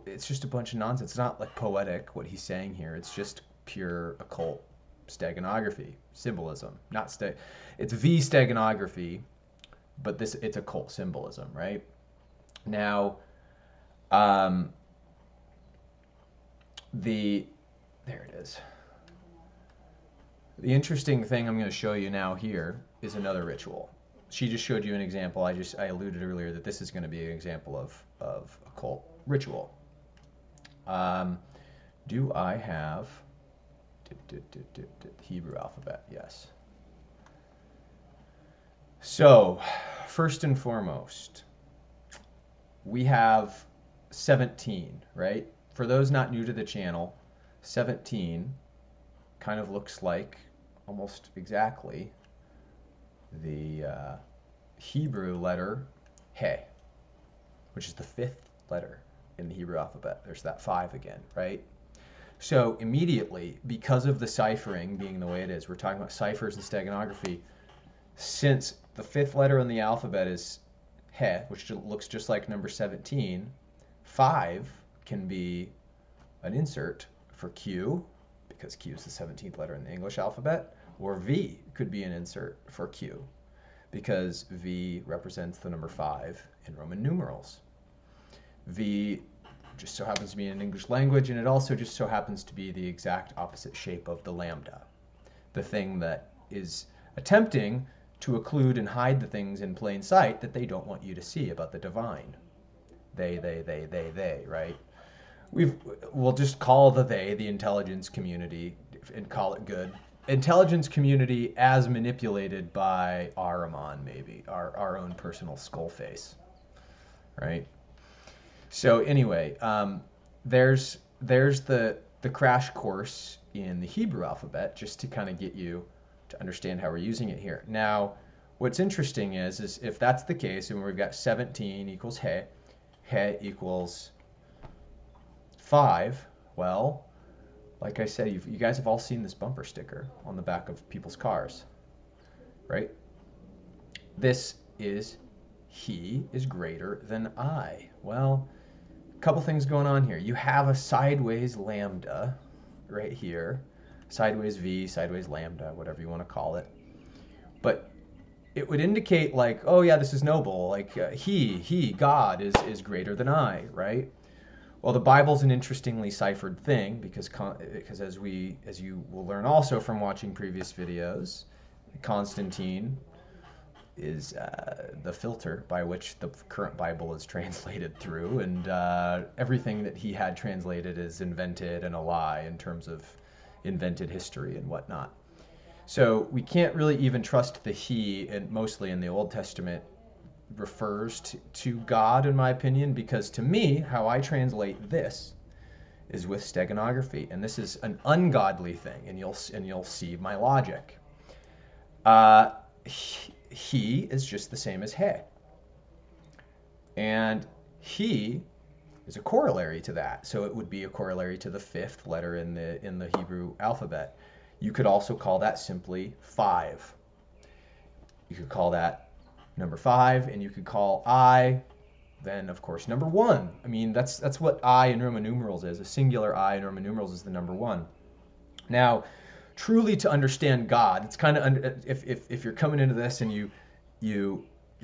it's just a bunch of nonsense. It's not like poetic what he's saying here. It's just pure occult steganography, symbolism. It's V steganography, but it's occult symbolism, right? Now, there it is. The interesting thing I'm going to show you now here is another ritual. She just showed you an example. I alluded earlier that this is going to be an example of occult ritual. Do I have Hebrew alphabet? Yes. So, first and foremost, we have 17, right? For those not new to the channel, 17 kind of looks like almost exactly the Hebrew letter He, which is the 5th letter in the Hebrew alphabet. There's that 5 again, right? So immediately, because of the ciphering being the way it is, we're talking about ciphers and steganography, since the 5th letter in the alphabet is He, which looks just like number 17, 5 can be an insert for Q, because Q is the 17th letter in the English alphabet, or V could be an insert for Q, because V represents the number 5 in Roman numerals. V just so happens to be in English language, and it also just so happens to be the exact opposite shape of the lambda, the thing that is attempting to occlude and hide the things in plain sight that they don't want you to see about the divine. They, right? We'll just call the intelligence community and call it good. Intelligence community as manipulated by Armour, maybe, our own personal skull face, right? So anyway, there's the crash course in the Hebrew alphabet, just to kind of get you to understand how we're using it here. Now, what's interesting is if that's the case, and we've got 17 equals He equals 5, well, like I said, you guys have all seen this bumper sticker on the back of people's cars, right? This is he is greater than I. Well, a couple things going on here. You have a sideways lambda right here, sideways V, sideways lambda, whatever you want to call it. But it would indicate like, oh yeah, this is noble, like he, God is greater than I, right? Well, the Bible's an interestingly ciphered thing because as you will learn also from watching previous videos, Constantine the filter by which the current Bible is translated through, and everything that he had translated is invented and a lie in terms of invented history and whatnot. So we can't really even trust the he, and mostly in the Old Testament, refers to God, in my opinion, because to me, how I translate this is with steganography, and this is an ungodly thing, and you'll see my logic. He is just the same as he, and he is a corollary to that, so it would be a corollary to the fifth letter in the Hebrew alphabet. You could also call that simply 5. You could call that number 5, and you could call I, then of course number 1. I mean, that's what I in Roman numerals is. A singular I in Roman numerals is the number 1. Now, truly to understand God, it's kind of, if you're coming into this and you're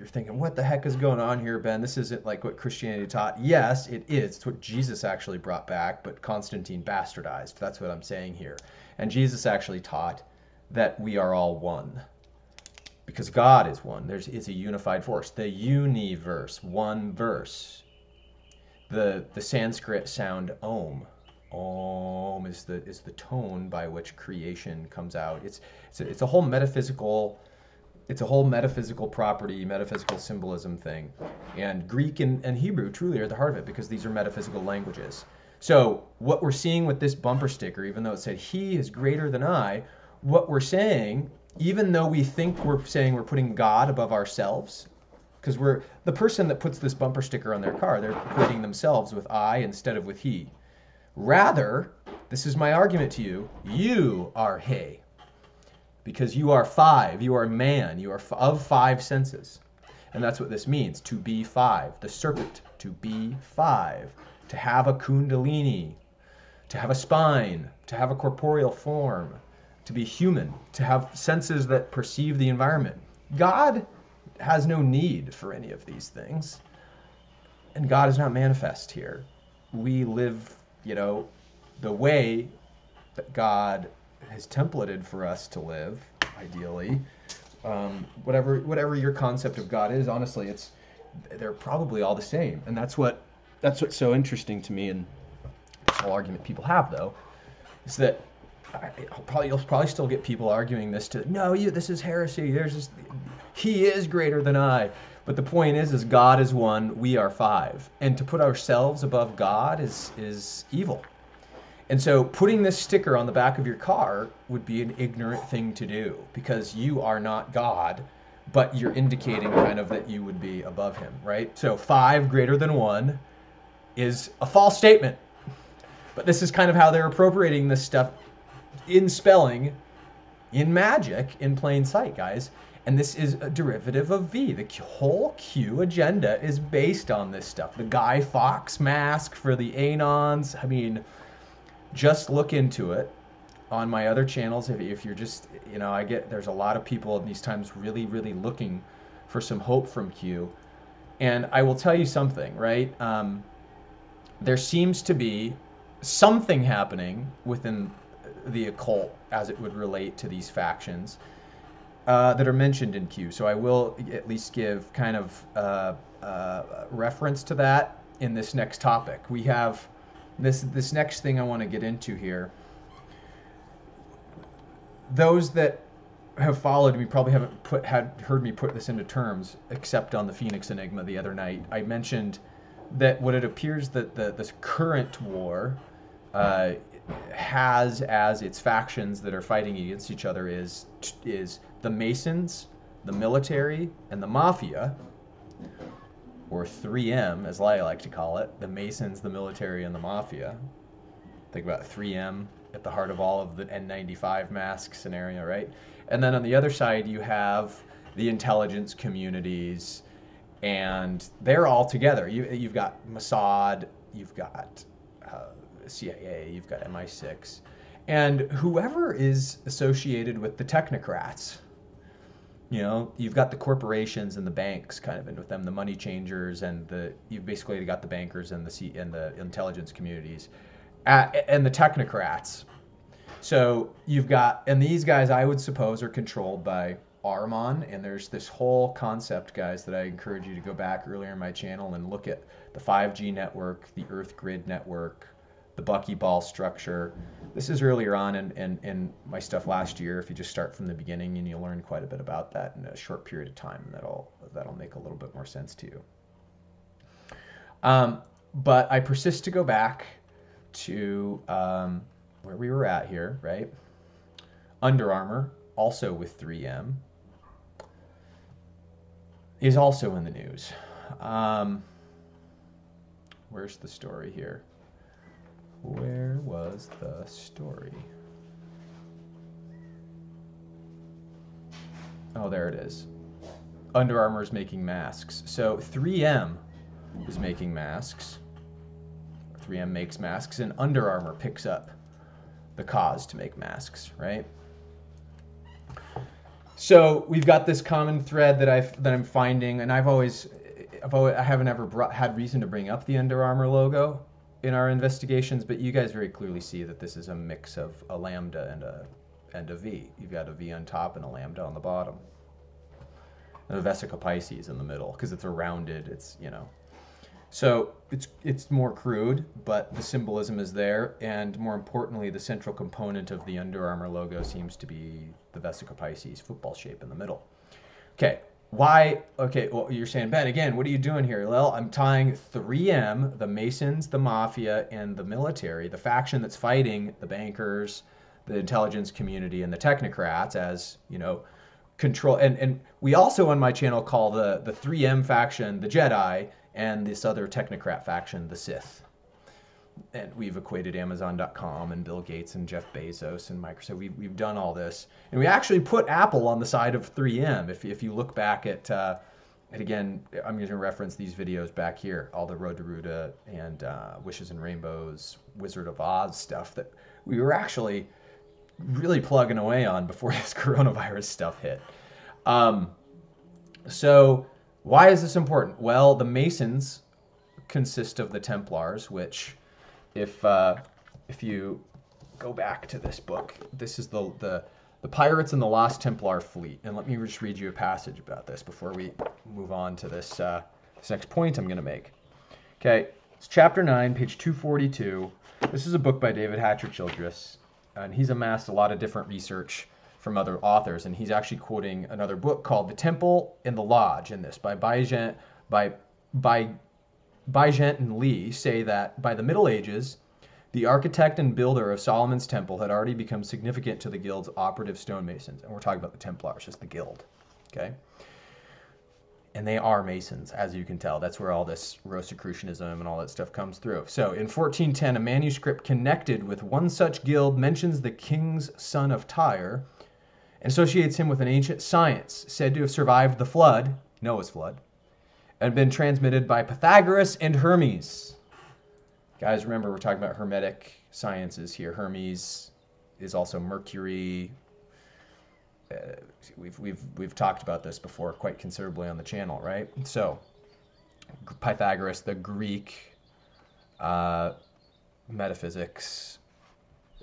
thinking, what the heck is going on here, Ben? This isn't like what Christianity taught. Yes, it is. It's what Jesus actually brought back, but Constantine bastardized. That's what I'm saying here. And Jesus actually taught that we are all one, because God is one. It's a unified force. The universe, one verse. The Sanskrit sound Om. Om is the tone by which creation comes out. It's a whole metaphysical property, metaphysical symbolism thing. And Greek and Hebrew truly are at the heart of it, because these are metaphysical languages. So what we're seeing with this bumper sticker, even though it said he is greater than I, what we're saying, even though we think we're saying we're putting God above ourselves, because the person that puts this bumper sticker on their car, they're equating themselves with I instead of with he. Rather, this is my argument to you, you are he. Because you are 5, you are man, you are of 5 senses. And that's what this means, to be 5. The serpent, to be 5. To have a kundalini, to have a spine, to have a corporeal form, to be human, to have senses that perceive the environment. God has no need for any of these things. And God is not manifest here. We live, the way that God has templated for us to live, ideally. Whatever your concept of God is, honestly, they're probably all the same. And that's what's so interesting to me, and this whole argument people have, though, is that you'll probably still get people arguing this this is heresy. He is greater than I. But the point is God is one, we are 5. And to put ourselves above God is evil. And so putting this sticker on the back of your car would be an ignorant thing to do, because you are not God, but you're indicating kind of that you would be above him, right? So 5 greater than 1 is a false statement. But this is kind of how they're appropriating this stuff in spelling, in magic, in plain sight, guys. And this is a derivative of V. The whole Q agenda is based on this stuff. The Guy Fawkes mask for the Anons. I mean, just look into it on my other channels. If you're just, there's a lot of people in these times really, really looking for some hope from Q. And I will tell you something, right? There seems to be something happening within the occult as it would relate to these factions that are mentioned in Q. So I will at least give kind of reference to that in this next topic. We have this next thing I want to get into here. Those that have followed me probably haven't heard me put this into terms, except on the Phoenix Enigma the other night. I mentioned that what it appears that this current war has as its factions that are fighting against each other is the Masons, the military, and the Mafia, or 3M, as I like to call it. The Masons, the military, and the Mafia. Think about 3M at the heart of all of the N95 mask scenario, right? And then on the other side, you have the intelligence communities, and they're all together. You've got Mossad, you've got CIA, you've got MI6, and whoever is associated with the technocrats. You've got the corporations and the banks kind of in with them, the money changers, and you've basically got the bankers and the intelligence communities, and the technocrats. So you've got, and these guys I would suppose are controlled by Armour, and there's this whole concept, guys, that I encourage you to go back earlier in my channel and look at the 5G network, the Earth grid network, the buckyball structure. This is earlier on in my stuff last year. If you just start from the beginning, and you'll learn quite a bit about that in a short period of time, and that'll make a little bit more sense to you. But I persist to go back to where we were at here, right? Under Armour, also with 3M, is also in the news. Where's the story here? Where was the story? Oh, there it is. Under Armour is making masks. So 3M is making masks. 3M makes masks, and Under Armour picks up the cause to make masks, right? So we've got this common thread that I'm finding, and I haven't ever had reason to bring up the Under Armour logo in our investigations, but you guys very clearly see that this is a mix of a lambda and a V. You've got a V on top and a lambda on the bottom, and a vesica Pisces in the middle, because it's a rounded. It's, you know. So it's more crude, but the symbolism is there, and more importantly, the central component of the Under Armour logo seems to be the vesica Pisces football shape in the middle. Okay, why? Okay, well, you're saying, Ben, again, what are you doing here? Well, I'm tying 3M, the Masons, the Mafia, and the military, the faction that's fighting the bankers, the intelligence community, and the technocrats as, you know, control. And we also on my channel call the 3M faction the Jedi, and this other technocrat faction, the Sith. And we've equated Amazon.com and Bill Gates and Jeff Bezos and Microsoft. We've done all this. And we actually put Apple on the side of 3M. If you look back at, and again, I'm going to reference these videos back here, all the Road to Ruta and Wishes and Rainbows, Wizard of Oz stuff that we were actually really plugging away on before this coronavirus stuff hit. So why is this important? Well, the Masons consist of the Templars, which, if you go back to this book, this is the Pirates and the Lost Templar Fleet. And let me just read you a passage about this before we move on to this, this next point I'm going to make. Okay, it's chapter 9, page 242. This is a book by David Hatcher Childress, and he's amassed a lot of different research from other authors, and he's actually quoting another book called The Temple and the Lodge in this by Bryant and Lee, say that by the Middle Ages, the architect and builder of Solomon's Temple had already become significant to the guild's operative stonemasons. And we're talking about the Templars, just the guild, okay? And they are Masons, as you can tell. That's where all this Rosicrucianism and all that stuff comes through. So in 1410, a manuscript connected with one such guild mentions the king's son of Tyre and associates him with an ancient science said to have survived the flood, Noah's flood, and been transmitted by Pythagoras and Hermes. Guys, remember we're talking about Hermetic sciences here. Hermes is also Mercury. We've talked about this before quite considerably on the channel, right? So Pythagoras, the Greek metaphysics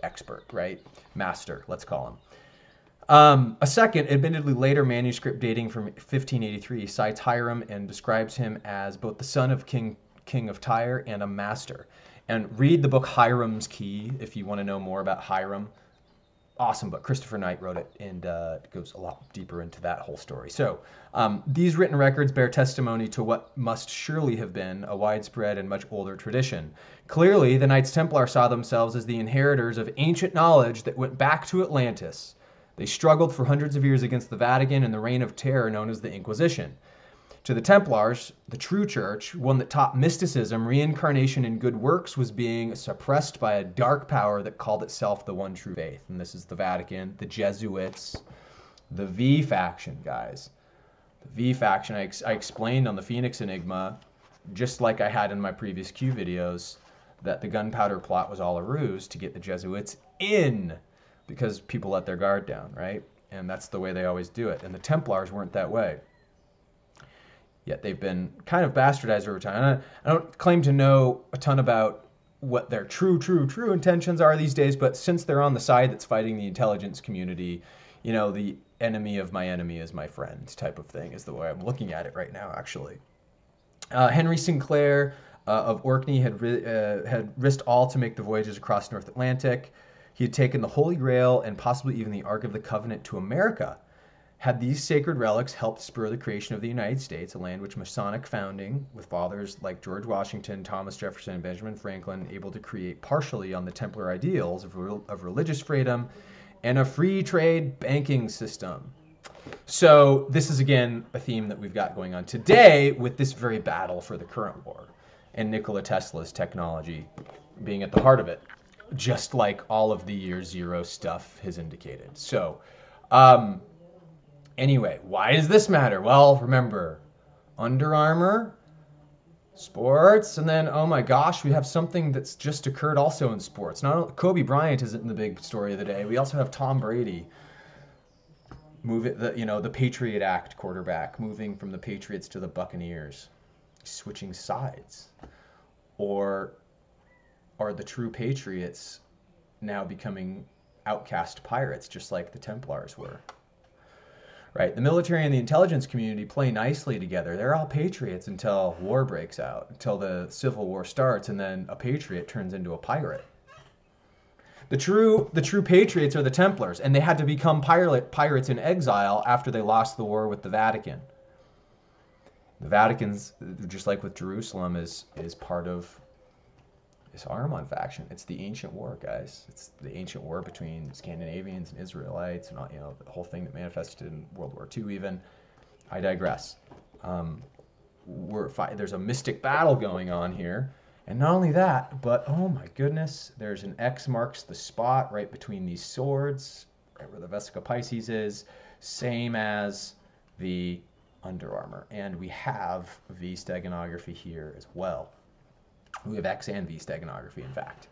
expert, right? Master, let's call him. A second, admittedly later manuscript dating from 1583 cites Hiram and describes him as both the son of King of Tyre and a master. And read the book Hiram's Key if you want to know more about Hiram. Awesome book. Christopher Knight wrote it, and it goes a lot deeper into that whole story. So these written records bear testimony to what must surely have been a widespread and much older tradition. Clearly, the Knights Templar saw themselves as the inheritors of ancient knowledge that went back to Atlantis. They struggled for hundreds of years against the Vatican and the reign of terror known as the Inquisition. To the Templars, the true church, one that taught mysticism, reincarnation, and good works, was being suppressed by a dark power that called itself the one true faith. And this is the Vatican, the Jesuits, the V faction, guys. The V faction, I explained on the Phoenix Enigma, just like I had in my previous Q videos, that the gunpowder plot was all a ruse to get the Jesuits in, because people let their guard down, right? And that's the way they always do it. And the Templars weren't that way. Yet they've been kind of bastardized over time. I don't claim to know a ton about what their true intentions are these days, but since they're on the side that's fighting the intelligence community, you know, the enemy of my enemy is my friend type of thing is the way I'm looking at it right now, actually. Henry Sinclair of Orkney had risked all to make the voyages across North Atlantic. He had taken the Holy Grail and possibly even the Ark of the Covenant to America. Had these sacred relics helped spur the creation of the United States, a land which Masonic founding, with fathers like George Washington, Thomas Jefferson, and Benjamin Franklin, able to create partially on the Templar ideals of religious freedom and a free trade banking system. So this is, again, a theme that we've got going on today with this very battle for the current war and Nikola Tesla's technology being at the heart of it, just like all of the year zero stuff has indicated. So, anyway, why does this matter? Well, remember, Under Armour, sports, and then, oh my gosh, we have something that's just occurred also in sports. Not only, Kobe Bryant isn't in the big story of the day. We also have Tom Brady, the Patriot Act quarterback, moving from the Patriots to the Buccaneers, switching sides. Or are the true Patriots now becoming outcast pirates, just like the Templars were? Right? The military and the intelligence community play nicely together. They're all patriots until war breaks out, until the Civil War starts, and then a patriot turns into a pirate. The true patriots are the Templars, and they had to become pirates in exile after they lost the war with the Vatican. The Vatican's, just like with Jerusalem, is part of this Armour faction. It's the ancient war, guys. It's the ancient war between Scandinavians and Israelites, and the whole thing that manifested in World War II. Even, I digress. There's a mystic battle going on here, and not only that, but oh my goodness, there's an X marks the spot right between these swords, right where the Vesica Pisces is, same as the Under Armour, and we have V steganography here as well. We have X and V steganography, in fact,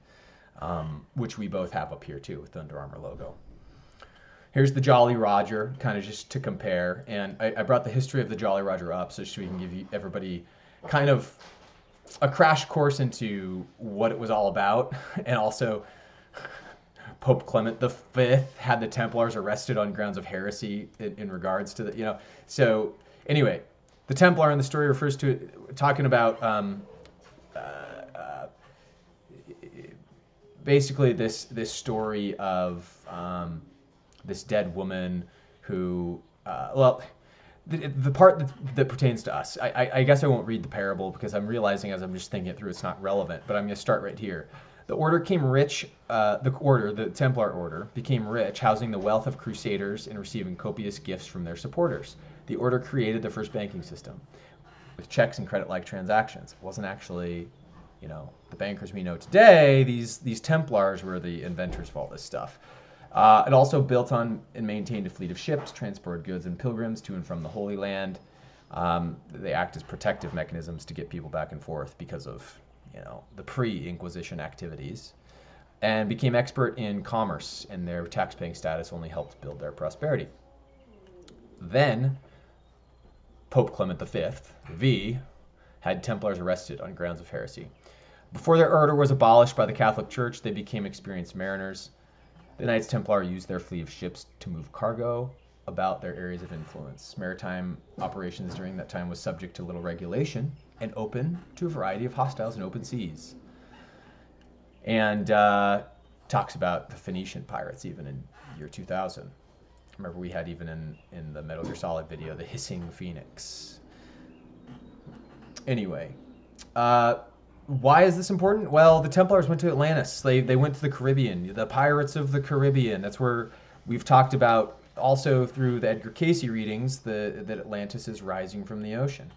which we both have up here too with the Under Armour logo. Here's the Jolly Roger, kind of just to compare, and I brought the history of the Jolly Roger up so we can give everybody kind of a crash course into what it was all about, and also Pope Clement V had the Templars arrested on grounds of heresy in regards to the, So anyway, the Templar in the story refers to talking about basically this story of this dead woman who, the part that pertains to us. I guess I won't read the parable because I'm realizing as I'm just thinking it through it's not relevant, but I'm going to start right here. The order came rich, the Templar order, became rich, housing the wealth of crusaders and receiving copious gifts from their supporters. The order created the first banking system with checks and credit-like transactions. It wasn't actually, the bankers we know today. These Templars were the inventors of all this stuff. It also built on and maintained a fleet of ships, transported goods and pilgrims to and from the Holy Land. They act as protective mechanisms to get people back and forth because of, the pre-Inquisition activities, and became expert in commerce, and their tax-paying status only helped build their prosperity. Then, Pope Clement V had Templars arrested on grounds of heresy. Before their order was abolished by the Catholic Church, they became experienced mariners. The Knights Templar used their fleet of ships to move cargo about their areas of influence. Maritime operations during that time was subject to little regulation and open to a variety of hostiles in open seas. And talks about the Phoenician pirates even in year 2000. Remember we had even in the Metal Gear Solid video, the Hissing Phoenix. Anyway, why is this important? Well, the Templars went to Atlantis. They went to the Caribbean, the Pirates of the Caribbean. That's where we've talked about also through the Edgar Cayce readings that Atlantis is rising from the ocean.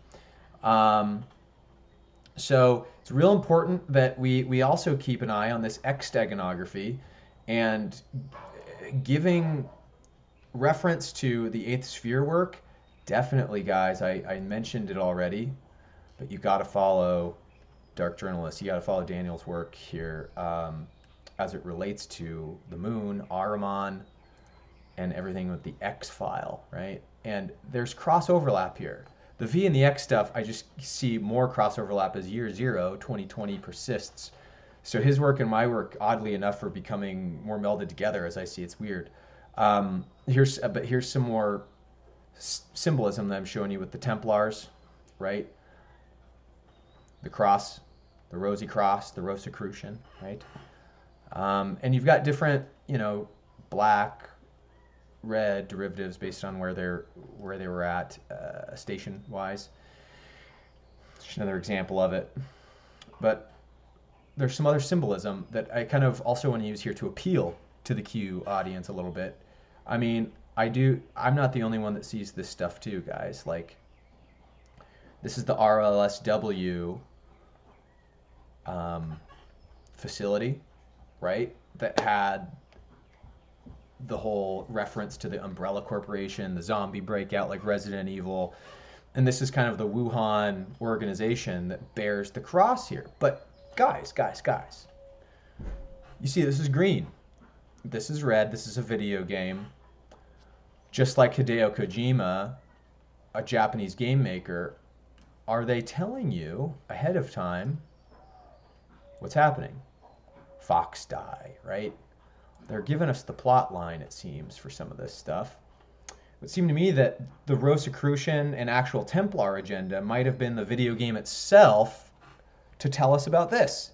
So it's real important that we also keep an eye on this X steganography and giving reference to the Eighth Sphere work. Definitely, guys, I mentioned it already, but you got to follow Dark Journalists. You got to follow Daniel's work here as it relates to the moon, Ahriman, and everything with the X file, right? And there's cross overlap here. The V and the X stuff, I just see more cross overlap as year 0, 2020 persists. So his work and my work, oddly enough, are becoming more melded together as I see. It's weird. Here's some more symbolism that I'm showing you with the Templars, right? The cross, the rosy cross, the Rosicrucian, right? And you've got different, black, red derivatives based on where they were at station-wise. Just another example of it. But there's some other symbolism that I kind of also want to use here to appeal to the Q audience a little bit. I mean, I'm not the only one that sees this stuff too, guys. Like, this is the RLSW facility, right? That had the whole reference to the Umbrella Corporation, the zombie breakout like Resident Evil. And this is kind of the Wuhan organization that bears the cross here. But guys, you see this is green. This is red. This is a video game. Just like Hideo Kojima, a Japanese game maker, are they telling you ahead of time what's happening? FOXDIE, right? They're giving us the plot line, it seems, for some of this stuff. It would seem to me that the Rosicrucian and actual Templar agenda might have been the video game itself to tell us about this.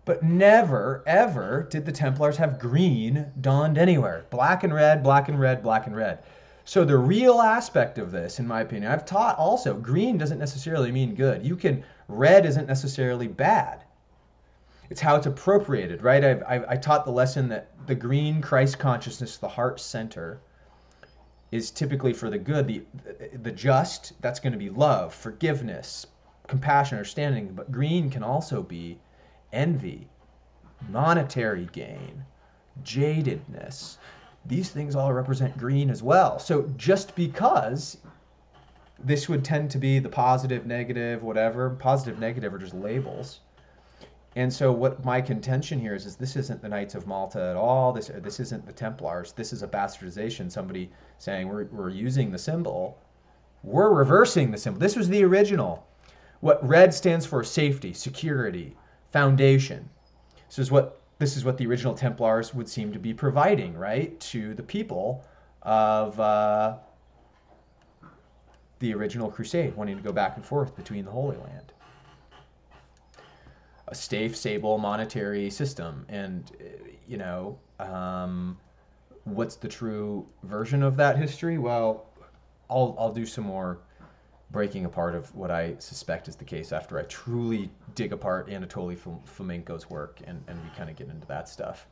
But never, ever did the Templars have green donned anywhere. Black and red, black and red, black and red. So the real aspect of this, in my opinion, I've taught also, green doesn't necessarily mean good. Red isn't necessarily bad. It's how it's appropriated, right? I taught the lesson that the green Christ consciousness, the heart center, is typically for the good. The just, that's going to be love, forgiveness, compassion, understanding. But green can also be envy, monetary gain, jadedness. These things all represent green as well. So just because this would tend to be the positive, negative, whatever, positive, negative are just labels. And so what my contention here is this isn't the Knights of Malta at all. This isn't the Templars. This is a bastardization. Somebody saying we're using the symbol. We're reversing the symbol. This was the original. What red stands for: safety, security, foundation. This is what the original Templars would seem to be providing, right, to the people of the original Crusade, wanting to go back and forth between the Holy Land. A safe, stable, monetary system. And, what's the true version of that history? Well, I'll do some more breaking apart of what I suspect is the case after I truly dig apart Anatoly Fomenko's work and we kind of get into that stuff.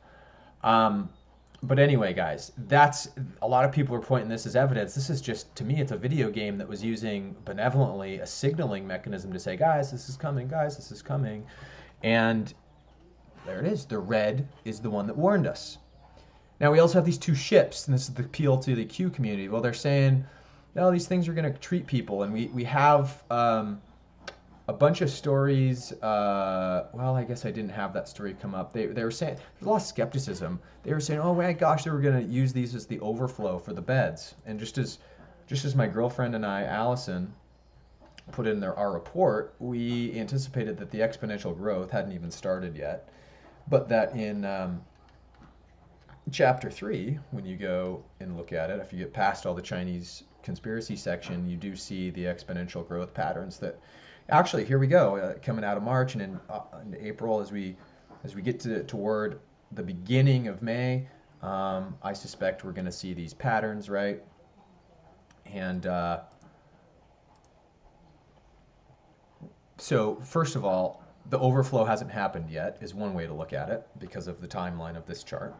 But anyway, guys, that's a lot of people are pointing this as evidence. This is just, to me, it's a video game that was using benevolently a signaling mechanism to say, guys, this is coming, guys, this is coming. And there it is. The red is the one that warned us. Now, we also have these two ships, and this is the appeal to the Q community. Well, they're saying, no, these things are going to treat people. And we have a bunch of stories. Well, I guess I didn't have that story come up. They were saying, there's a lot of skepticism. They were saying, oh my gosh, they were going to use these as the overflow for the beds. And just as my girlfriend and I, Allison, put in our report, we anticipated that the exponential growth hadn't even started yet, but that in chapter 3, when you go and look at it, if you get past all the Chinese conspiracy section, you do see the exponential growth patterns that actually, here we go, coming out of March and in April, as we get toward the beginning of May, I suspect we're going to see these patterns, right? And so, first of all, the overflow hasn't happened yet, is one way to look at it, because of the timeline of this chart.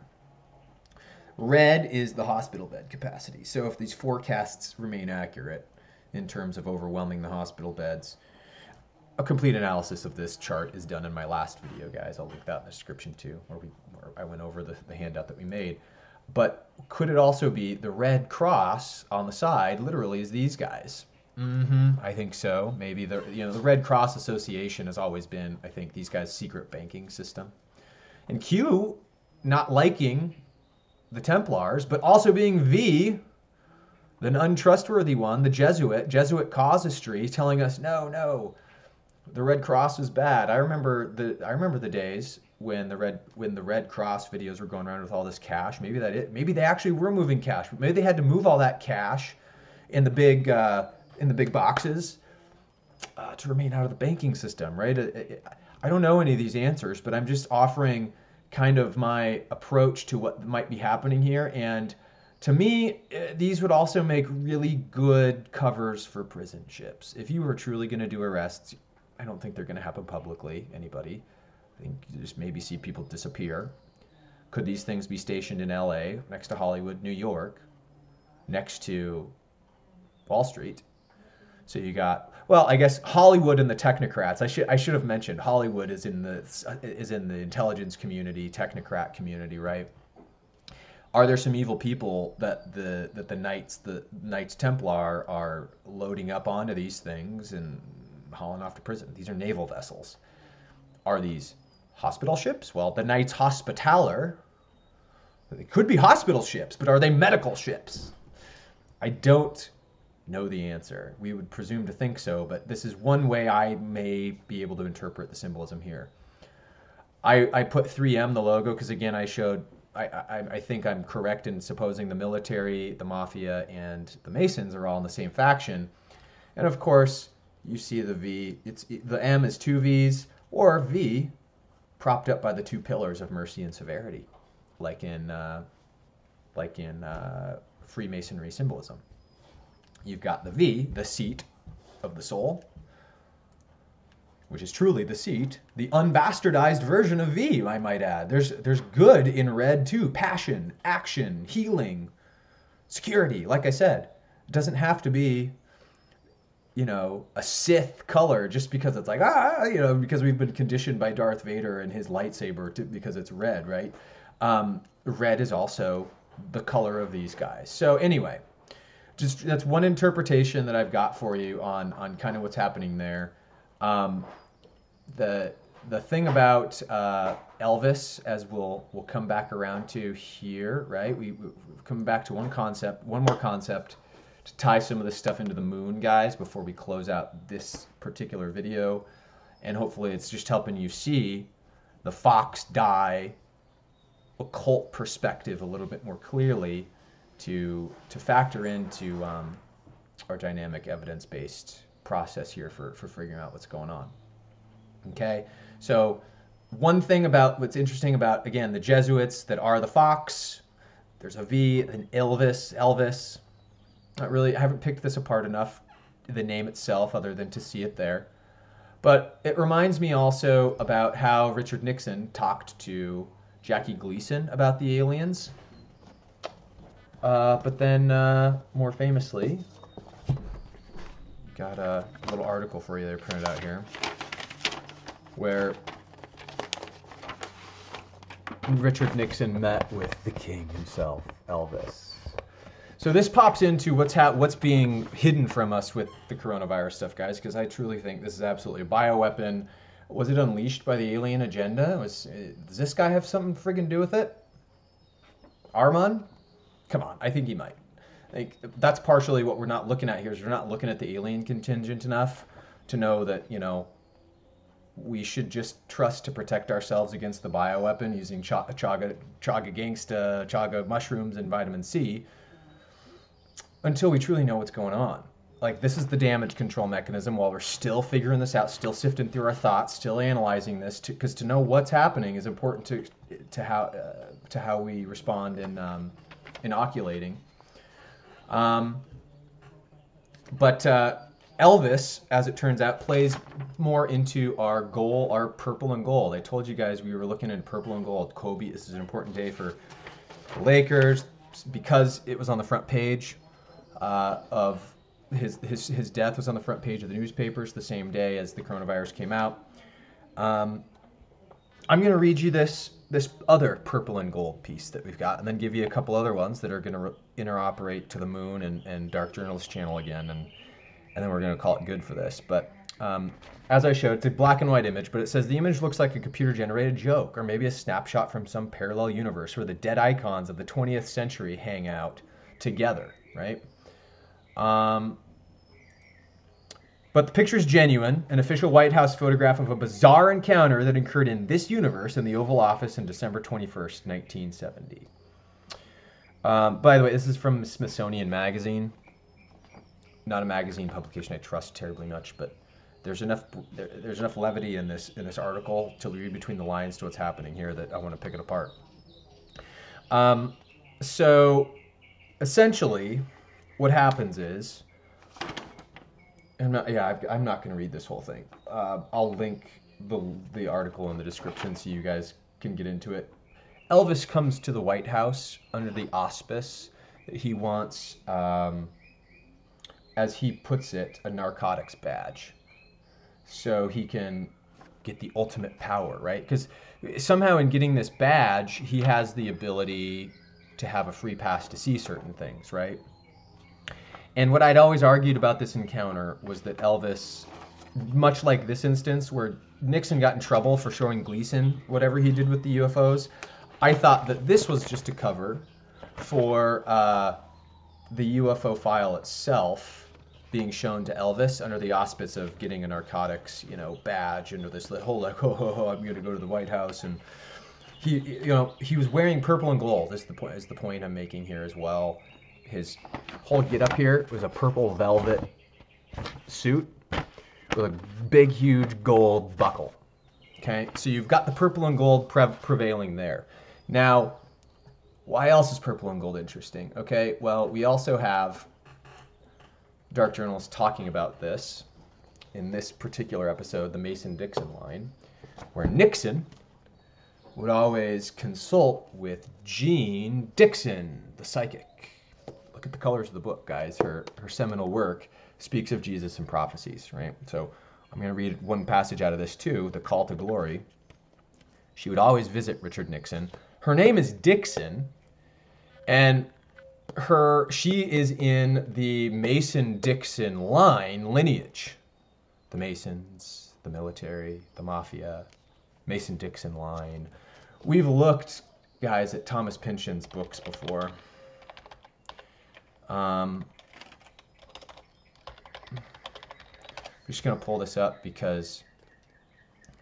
Red is the hospital bed capacity. So if these forecasts remain accurate in terms of overwhelming the hospital beds, a complete analysis of this chart is done in my last video, guys. I'll link that in the description too, where I went over the handout that we made. But could it also be the red cross on the side literally is these guys? I think so. Maybe the Red Cross Association has always been, I think, these guys' secret banking system. And Q, not liking the Templars, but also being the untrustworthy one, the Jesuit casuistry, telling us no, the Red Cross is bad. I remember the days when the Red Cross videos were going around with all this cash. Maybe they actually were moving cash. Maybe they had to move all that cash in the big boxes to remain out of the banking system, right? I don't know any of these answers, but I'm just offering kind of my approach to what might be happening here. And to me, these would also make really good covers for prison ships. If you were truly going to do arrests, I don't think they're going to happen publicly, anybody. I think you just maybe see people disappear. Could these things be stationed in LA, next to Hollywood, New York, next to Wall Street? So you got, well, I guess Hollywood and the technocrats. I should have mentioned Hollywood is in the intelligence community, technocrat community, right? Are there some evil people that the Knights Templar are loading up onto these things and hauling off to prison? These are naval vessels. Are these hospital ships? Well, the Knights Hospitaller, they could be hospital ships, but are they medical ships? I don't know the answer. We would presume to think so, but this is one way I may be able to interpret the symbolism here. I put 3M, the logo, because again, I think I'm correct in supposing the military, the mafia, and the Masons are all in the same faction. And of course, you see the V. The M is two V's, or V, propped up by the two pillars of mercy and severity, like in Freemasonry symbolism. You've got the V, the seat of the soul, which is truly the seat, the unbastardized version of V, I might add. There's good in red too, passion, action, healing, security. Like I said, it doesn't have to be, a Sith color just because it's like, because we've been conditioned by Darth Vader and his lightsaber because it's red, right? Red is also the color of these guys. So anyway, just that's one interpretation that I've got for you on kind of what's happening there. The thing about Elvis, as we'll come back around to here, right? We've come back to one more concept to tie some of this stuff into the moon, guys, before we close out this particular video. And hopefully it's just helping you see the FOXDIE occult perspective a little bit more clearly to factor into our dynamic evidence-based process here for figuring out what's going on. Okay, so one thing about what's interesting about, again, the Jesuits that are the Fox, there's a V, an Elvis. Not really, I haven't picked this apart enough, the name itself, other than to see it there. But it reminds me also about how Richard Nixon talked to Jackie Gleason about the aliens. But then, more famously, got a little article for you there printed out here, where Richard Nixon met with the king himself, Elvis. So this pops into what's being hidden from us with the coronavirus stuff, guys, because I truly think this is absolutely a bioweapon. Was it unleashed by the alien agenda? Does this guy have something friggin' to do with it? Armour? Come on, I think he might. That's partially what we're not looking at here, is we're not looking at the alien contingent enough to know that, we should just trust to protect ourselves against the bioweapon using chaga gangsta, chaga mushrooms, and vitamin C until we truly know what's going on. Like, this is the damage control mechanism while we're still figuring this out, still sifting through our thoughts, still analyzing this, because to know what's happening is important to how we respond in inoculating. But Elvis, as it turns out, plays more into our goal, our purple and gold. I told you guys we were looking at purple and gold. Kobe, this is an important day for the Lakers because it was on the front page of his death was on the front page of the newspapers the same day as the coronavirus came out. I'm going to read you this other purple and gold piece that we've got, and then give you a couple other ones that are going to interoperate to the Moon and Dark Journalist channel again, and then we're going to call it good for this. But as I showed, it's a black and white image, but it says the image looks like a computer-generated joke, or maybe a snapshot from some parallel universe where the dead icons of the 20th century hang out together, right? But But the picture's genuine, an official White House photograph of a bizarre encounter that occurred in this universe in the Oval Office on December 21st, 1970. By the way, this is from Smithsonian Magazine. Not a magazine publication I trust terribly much, but there's enough levity in this article to read between the lines to what's happening here that I want to pick it apart. So essentially, what happens is, I'm not going to read this whole thing. I'll link the article in the description so you guys can get into it. Elvis comes to the White House under the auspice that he wants, as he puts it, a narcotics badge, so he can get the ultimate power, right? Because somehow in getting this badge, he has the ability to have a free pass to see certain things, right? And what I'd always argued about this encounter was that Elvis, much like this instance where Nixon got in trouble for showing Gleason whatever he did with the UFOs, I thought that this was just a cover for the UFO file itself being shown to Elvis under the auspice of getting a narcotics, badge under this whole I'm going to go to the White House, and he was wearing purple and gold. This is the point I'm making here as well. His whole get up here was a purple velvet suit with a big, huge gold buckle. Okay, so you've got the purple and gold prevailing there. Now, why else is purple and gold interesting? Okay, well, we also have dark journalists talking about this in this particular episode, the Mason-Dixon line, where Nixon would always consult with Jean Dixon, the psychic. Look at the colors of the book, guys. Her seminal work speaks of Jesus and prophecies, right? So I'm going to read one passage out of this too, The Call to Glory. She would always visit Richard Nixon. Her name is Dixon, and she is in the Mason-Dixon line lineage. The Masons, the military, the mafia, Mason-Dixon line. We've looked, guys, at Thomas Pynchon's books before. I'm just going to pull this up because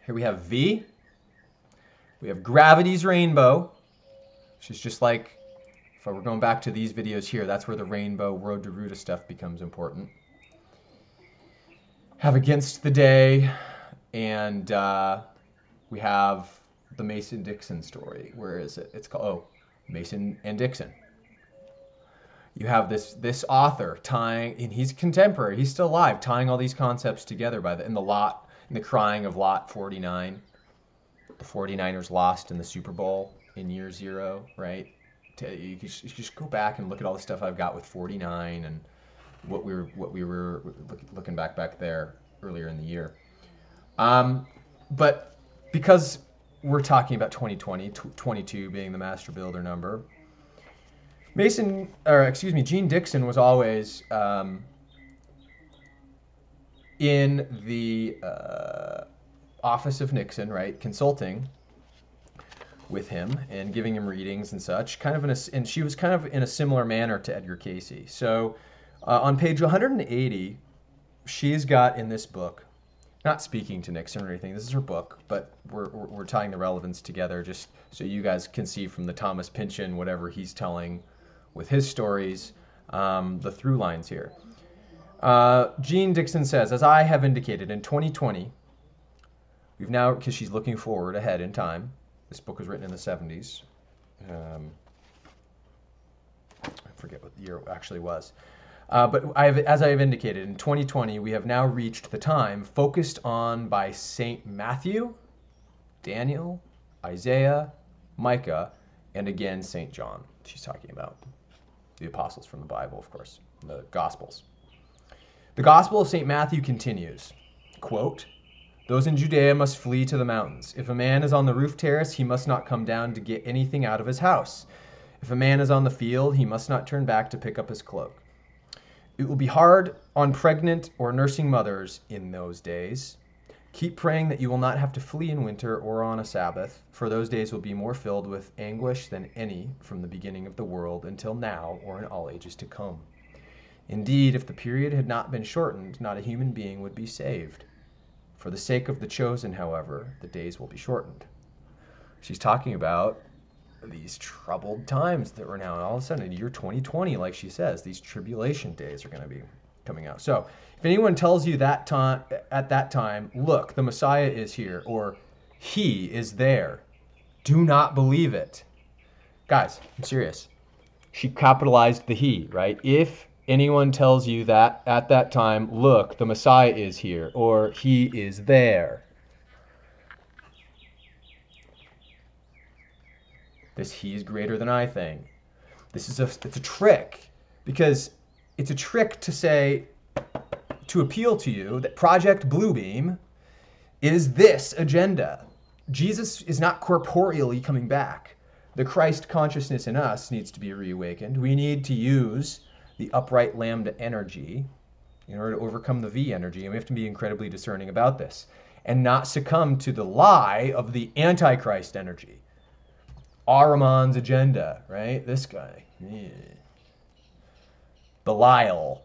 here we have V. We have Gravity's Rainbow, which is just like, if we're going back to these videos here, that's where the Rainbow Road to Ruta stuff becomes important. Have Against the Day, and we have the Mason-Dixon story. Where is it? It's called, Mason and Dixon. You have this author tying, and he's contemporary, he's still alive, tying all these concepts together in the crying of Lot 49. The 49ers lost in the Super Bowl in year 0, right? You just go back and look at all the stuff I've got with 49 and what we were looking back there earlier in the year. But because we're talking about 2020, 22 being the master builder number, Jean Dixon was always in the office of Nixon, right, consulting with him and giving him readings and such, and she was kind of in a similar manner to Edgar Casey. So on page 180, she's got in this book, not speaking to Nixon or anything, this is her book, but we're tying the relevance together just so you guys can see from the Thomas Pynchon, whatever he's telling with his stories, the through lines here. Jean Dixon says, as I have indicated, in 2020, we've now, because she's looking forward ahead in time, this book was written in the 70s. I forget what the year actually was. But as I have indicated, in 2020, we have now reached the time focused on by St. Matthew, Daniel, Isaiah, Micah, and again, St. John. She's talking about the apostles from the Bible, of course, the Gospels. The Gospel of St. Matthew continues, quote, those in Judea must flee to the mountains. If a man is on the roof terrace, he must not come down to get anything out of his house. If a man is on the field, he must not turn back to pick up his cloak. It will be hard on pregnant or nursing mothers in those days. Keep praying that you will not have to flee in winter or on a Sabbath, for those days will be more filled with anguish than any from the beginning of the world until now or in all ages to come. Indeed, if the period had not been shortened, not a human being would be saved. For the sake of the chosen, however, the days will be shortened. She's talking about these troubled times that we're now, and all of a sudden, in the year 2020, like she says, these tribulation days are going to be coming out. So, if anyone tells you that time, at that time, look, the Messiah is here, or he is there, do not believe it. Guys, I'm serious. She capitalized the he, right? If anyone tells you that at that time, look, the Messiah is here, or he is there. This he is greater than I thing. It's a trick, because it's a trick to say, to appeal to you that Project Bluebeam is this agenda. Jesus is not corporeally coming back. The Christ consciousness in us needs to be reawakened. We need to use the upright lambda energy in order to overcome the V energy, and we have to be incredibly discerning about this and not succumb to the lie of the Antichrist energy. Ahriman's agenda, right? This guy. Yeah. Belial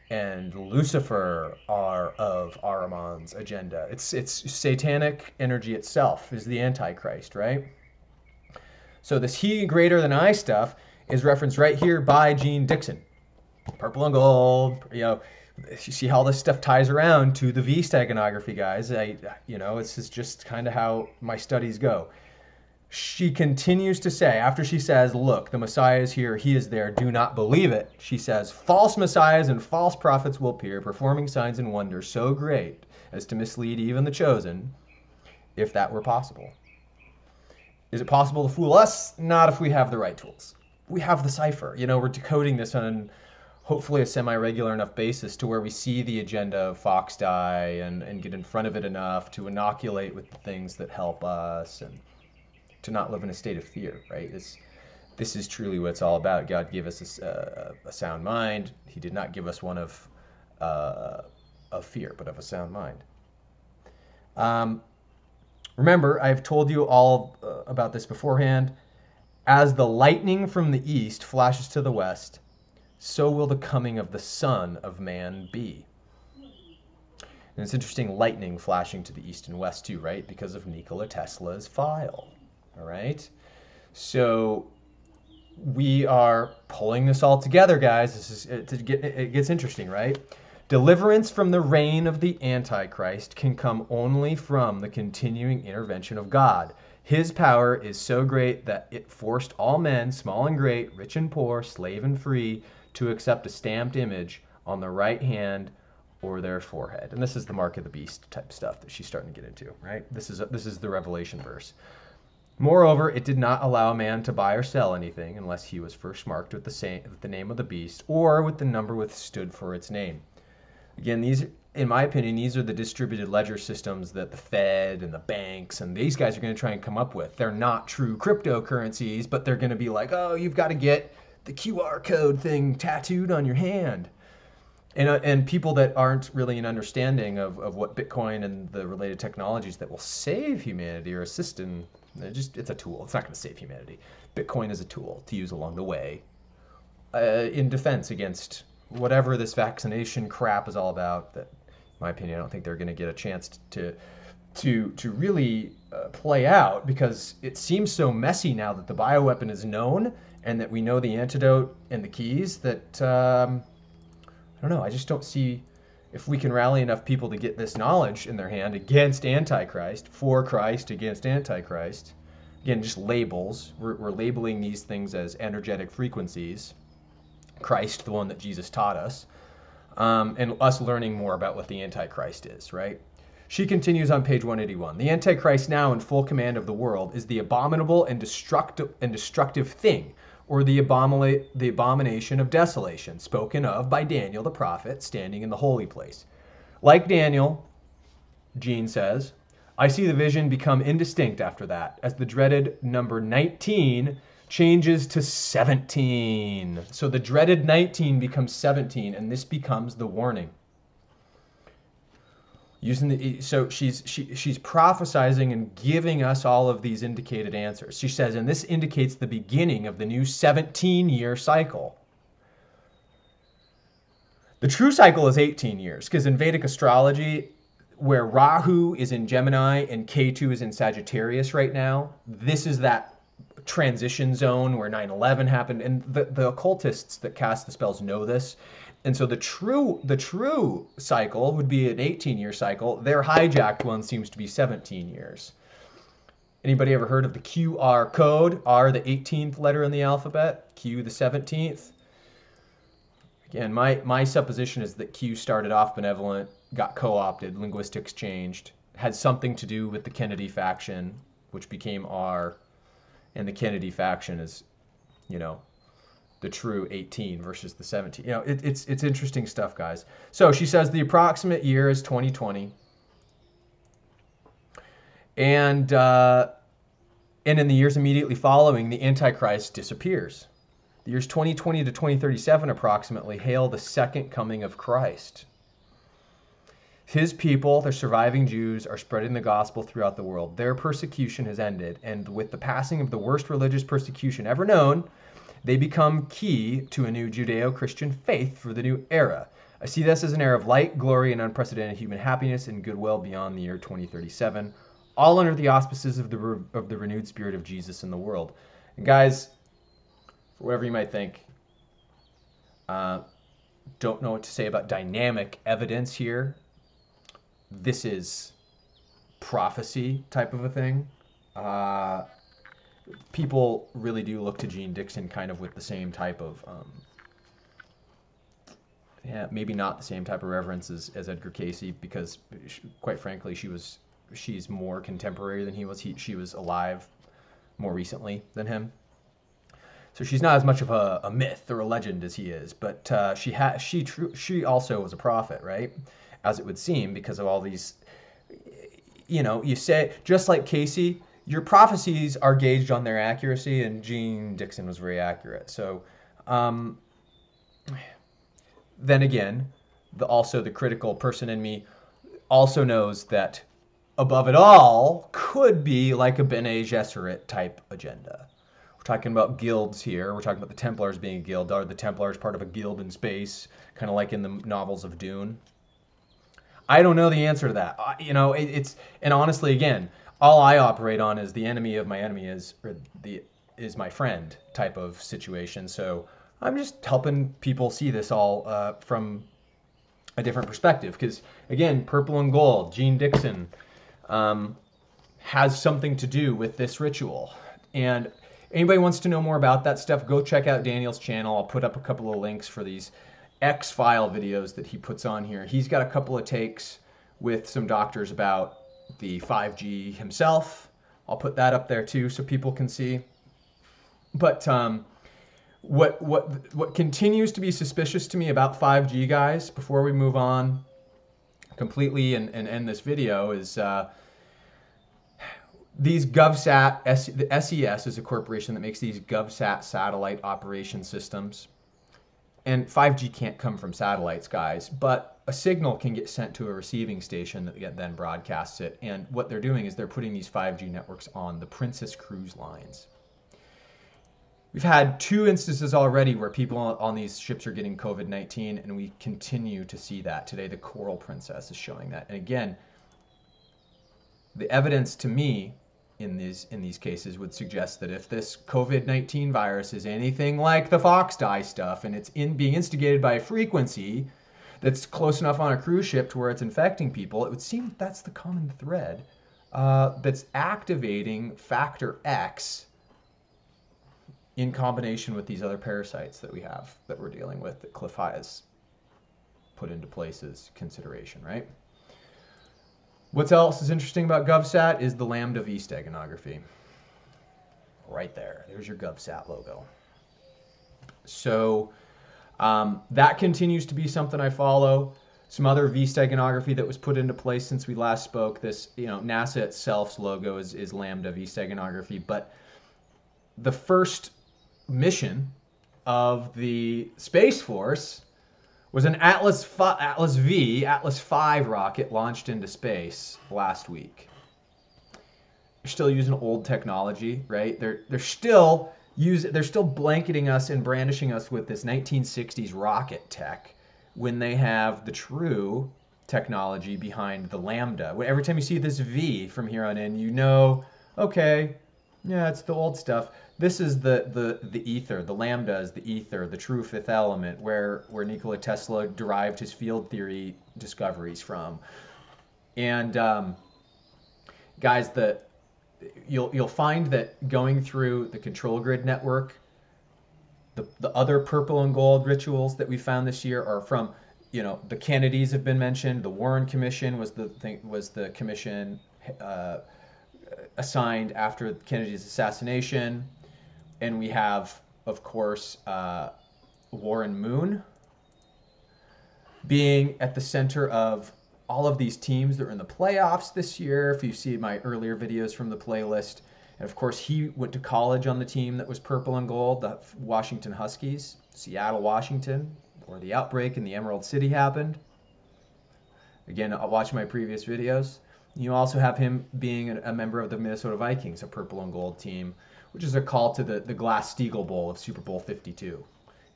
and Lucifer are of Ahriman's agenda. It's satanic energy itself is the Antichrist, right? So this he greater than I stuff is referenced right here by Gene Dixon. Purple and gold, you know, you see how this stuff ties around to the V steganography, guys. This is just kind of how my studies go. She continues to say, after she says, look, the Messiah is here, he is there, do not believe it. She says, false messiahs and false prophets will appear, performing signs and wonders so great as to mislead even the chosen, if that were possible. Is it possible to fool us? Not if we have the right tools. We have the cipher. We're decoding this on hopefully a semi-regular enough basis to where we see the agenda of FOXDIE and get in front of it enough to inoculate with the things that help us and to not live in a state of fear, right? This is truly what it's all about. God gave us a sound mind. He did not give us one of fear, but of a sound mind. Remember, I've told you all about this beforehand. As the lightning from the east flashes to the west, so will the coming of the Son of Man be. And it's interesting, lightning flashing to the east and west too, right? Because of Nikola Tesla's file, all right? So we are pulling this all together, guys. It gets interesting, right? Deliverance from the reign of the Antichrist can come only from the continuing intervention of God. His power is so great that it forced all men, small and great, rich and poor, slave and free, to accept a stamped image on the right hand or their forehead. And this is the mark of the beast type stuff that she's starting to get into, right? This is the Revelation verse. Moreover, it did not allow a man to buy or sell anything unless he was first marked with the name of the beast or with the number which stood for its name. Again, these, in my opinion, these are the distributed ledger systems that the Fed and the banks and these guys are going to try and come up with. They're not true cryptocurrencies, but they're going to be like, oh, you've got to get the QR code thing tattooed on your hand. And people that aren't really an understanding of what Bitcoin and the related technologies that will save humanity or assist in, it's a tool. It's not going to save humanity. Bitcoin is a tool to use along the way in defense against whatever this vaccination crap is all about. That, in my opinion, I don't think they're going to get a chance to really play out, because it seems so messy now that the bioweapon is known and that we know the antidote and the keys that, I don't know, I just don't see if we can rally enough people to get this knowledge in their hand against Antichrist, for Christ against Antichrist. Again, just labels. We're labeling these things as energetic frequencies. Christ, the one that Jesus taught us, and us learning more about what the Antichrist is, right? She continues on page 181. The Antichrist, now in full command of the world, is the abominable and destructive thing, or the abomination of desolation, spoken of by Daniel the prophet, standing in the holy place. Like Daniel, Gene says, I see the vision become indistinct after that, as the dreaded number 19 changes to 17. So the dreaded 19 becomes 17, and this becomes the warning. So she's prophesizing and giving us all of these indicated answers. She says, and this indicates the beginning of the new 17-year cycle. The true cycle is 18 years, because in Vedic astrology, where Rahu is in Gemini and Ketu is in Sagittarius right now, this is that transition zone where 9/11 happened, and the occultists that cast the spells know this. And so the true cycle would be an 18-year cycle. Their hijacked one seems to be 17 years. Anybody ever heard of the QR code? R, the 18th letter in the alphabet, Q, the 17th. Again, my supposition is that Q started off benevolent, got co-opted, linguistics changed, had something to do with the Kennedy faction, which became R, and the Kennedy faction is, you know, the true 18 versus the 17. You know, it's interesting stuff, guys. So she says the approximate year is 2020. And in the years immediately following, the Antichrist disappears. The years 2020 to 2037 approximately hail the second coming of Christ. His people, the surviving Jews, are spreading the gospel throughout the world. Their persecution has ended, and with the passing of the worst religious persecution ever known, they become key to a new Judeo-Christian faith for the new era. I see this as an era of light, glory, and unprecedented human happiness and goodwill beyond the year 2037, all under the auspices of the renewed spirit of Jesus in the world. And guys, for whatever you might think, don't know what to say about dynamic evidence here. This is prophecy type of a thing. People really do look to Jean Dixon kind of with the same type of, maybe not the same type of reverence as Edgar Cayce, because quite frankly, she's more contemporary than he was. She was alive more recently than him. So she's not as much of a myth or a legend as he is, but she also was a prophet, right? As it would seem, because of all these, you know, you say, just like Cayce, your prophecies are gauged on their accuracy, and Jean Dixon was very accurate. So then again, also the critical person in me also knows that above it all could be like a Bene Gesserit type agenda. We're talking about guilds here. We're talking about the Templars being a guild. Are the Templars part of a guild in space, kind of like in the novels of Dune? I don't know the answer to that. You know, and honestly, again, all I operate on is the enemy of my enemy is my friend type of situation. So I'm just helping people see this all from a different perspective. Because again, purple and gold, Jean Dixon has something to do with this ritual. And anybody wants to know more about that stuff, go check out Daniel's channel. I'll put up a couple of links for these X-File videos that he puts on here. He's got a couple of takes with some doctors about the 5G himself. I'll put that up there too so people can see. But what continues to be suspicious to me about 5G, guys, before we move on completely and end this video, is these GOVSAT, the SES is a corporation that makes these GOVSAT satellite operation systems. And 5G can't come from satellites, guys, but a signal can get sent to a receiving station that then broadcasts it. And what they're doing is they're putting these 5G networks on the Princess cruise lines. We've had 2 instances already where people on these ships are getting COVID-19, and we continue to see that. Today, the Coral Princess is showing that. And again, the evidence to me in these cases would suggest that if this COVID-19 virus is anything like the FOXDIE stuff, and it's being instigated by a frequency that's close enough on a cruise ship to where it's infecting people, it would seem that that's the common thread that's activating factor X in combination with these other parasites that we have, that we're dealing with, that Cliff High has put into place as consideration, right? What else is interesting about GOVSAT is the Lambda V steganography. Right there. There's your GOVSAT logo. So that continues to be something I follow. Some other V steganography that was put into place since we last spoke. This, you know, NASA itself's logo is Lambda V steganography. But the first mission of the Space Force was an Atlas V rocket launched into space last week. They're still using old technology, right? They're still blanketing us and brandishing us with this 1960s rocket tech, when they have the true technology behind the lambda. Every time you see this V from here on in, you know, okay, yeah, it's the old stuff. This is the ether. The lambda is the ether, the true fifth element, where Nikola Tesla derived his field theory discoveries from. And guys, you'll find that going through the control grid network, the other purple and gold rituals that we found this year are from, you know, the Kennedys have been mentioned. The Warren Commission was the commission assigned after Kennedy's assassination, and we have, of course, Warren Moon being at the center of all of these teams that are in the playoffs this year. If you see my earlier videos from the playlist. And of course, he went to college on the team that was purple and gold, the Washington Huskies, Seattle, Washington, where the outbreak in the Emerald City happened. Again, I'll watch my previous videos. You also have him being a member of the Minnesota Vikings, a purple and gold team, which is a call to the Glass-Steagall Bowl of Super Bowl 52.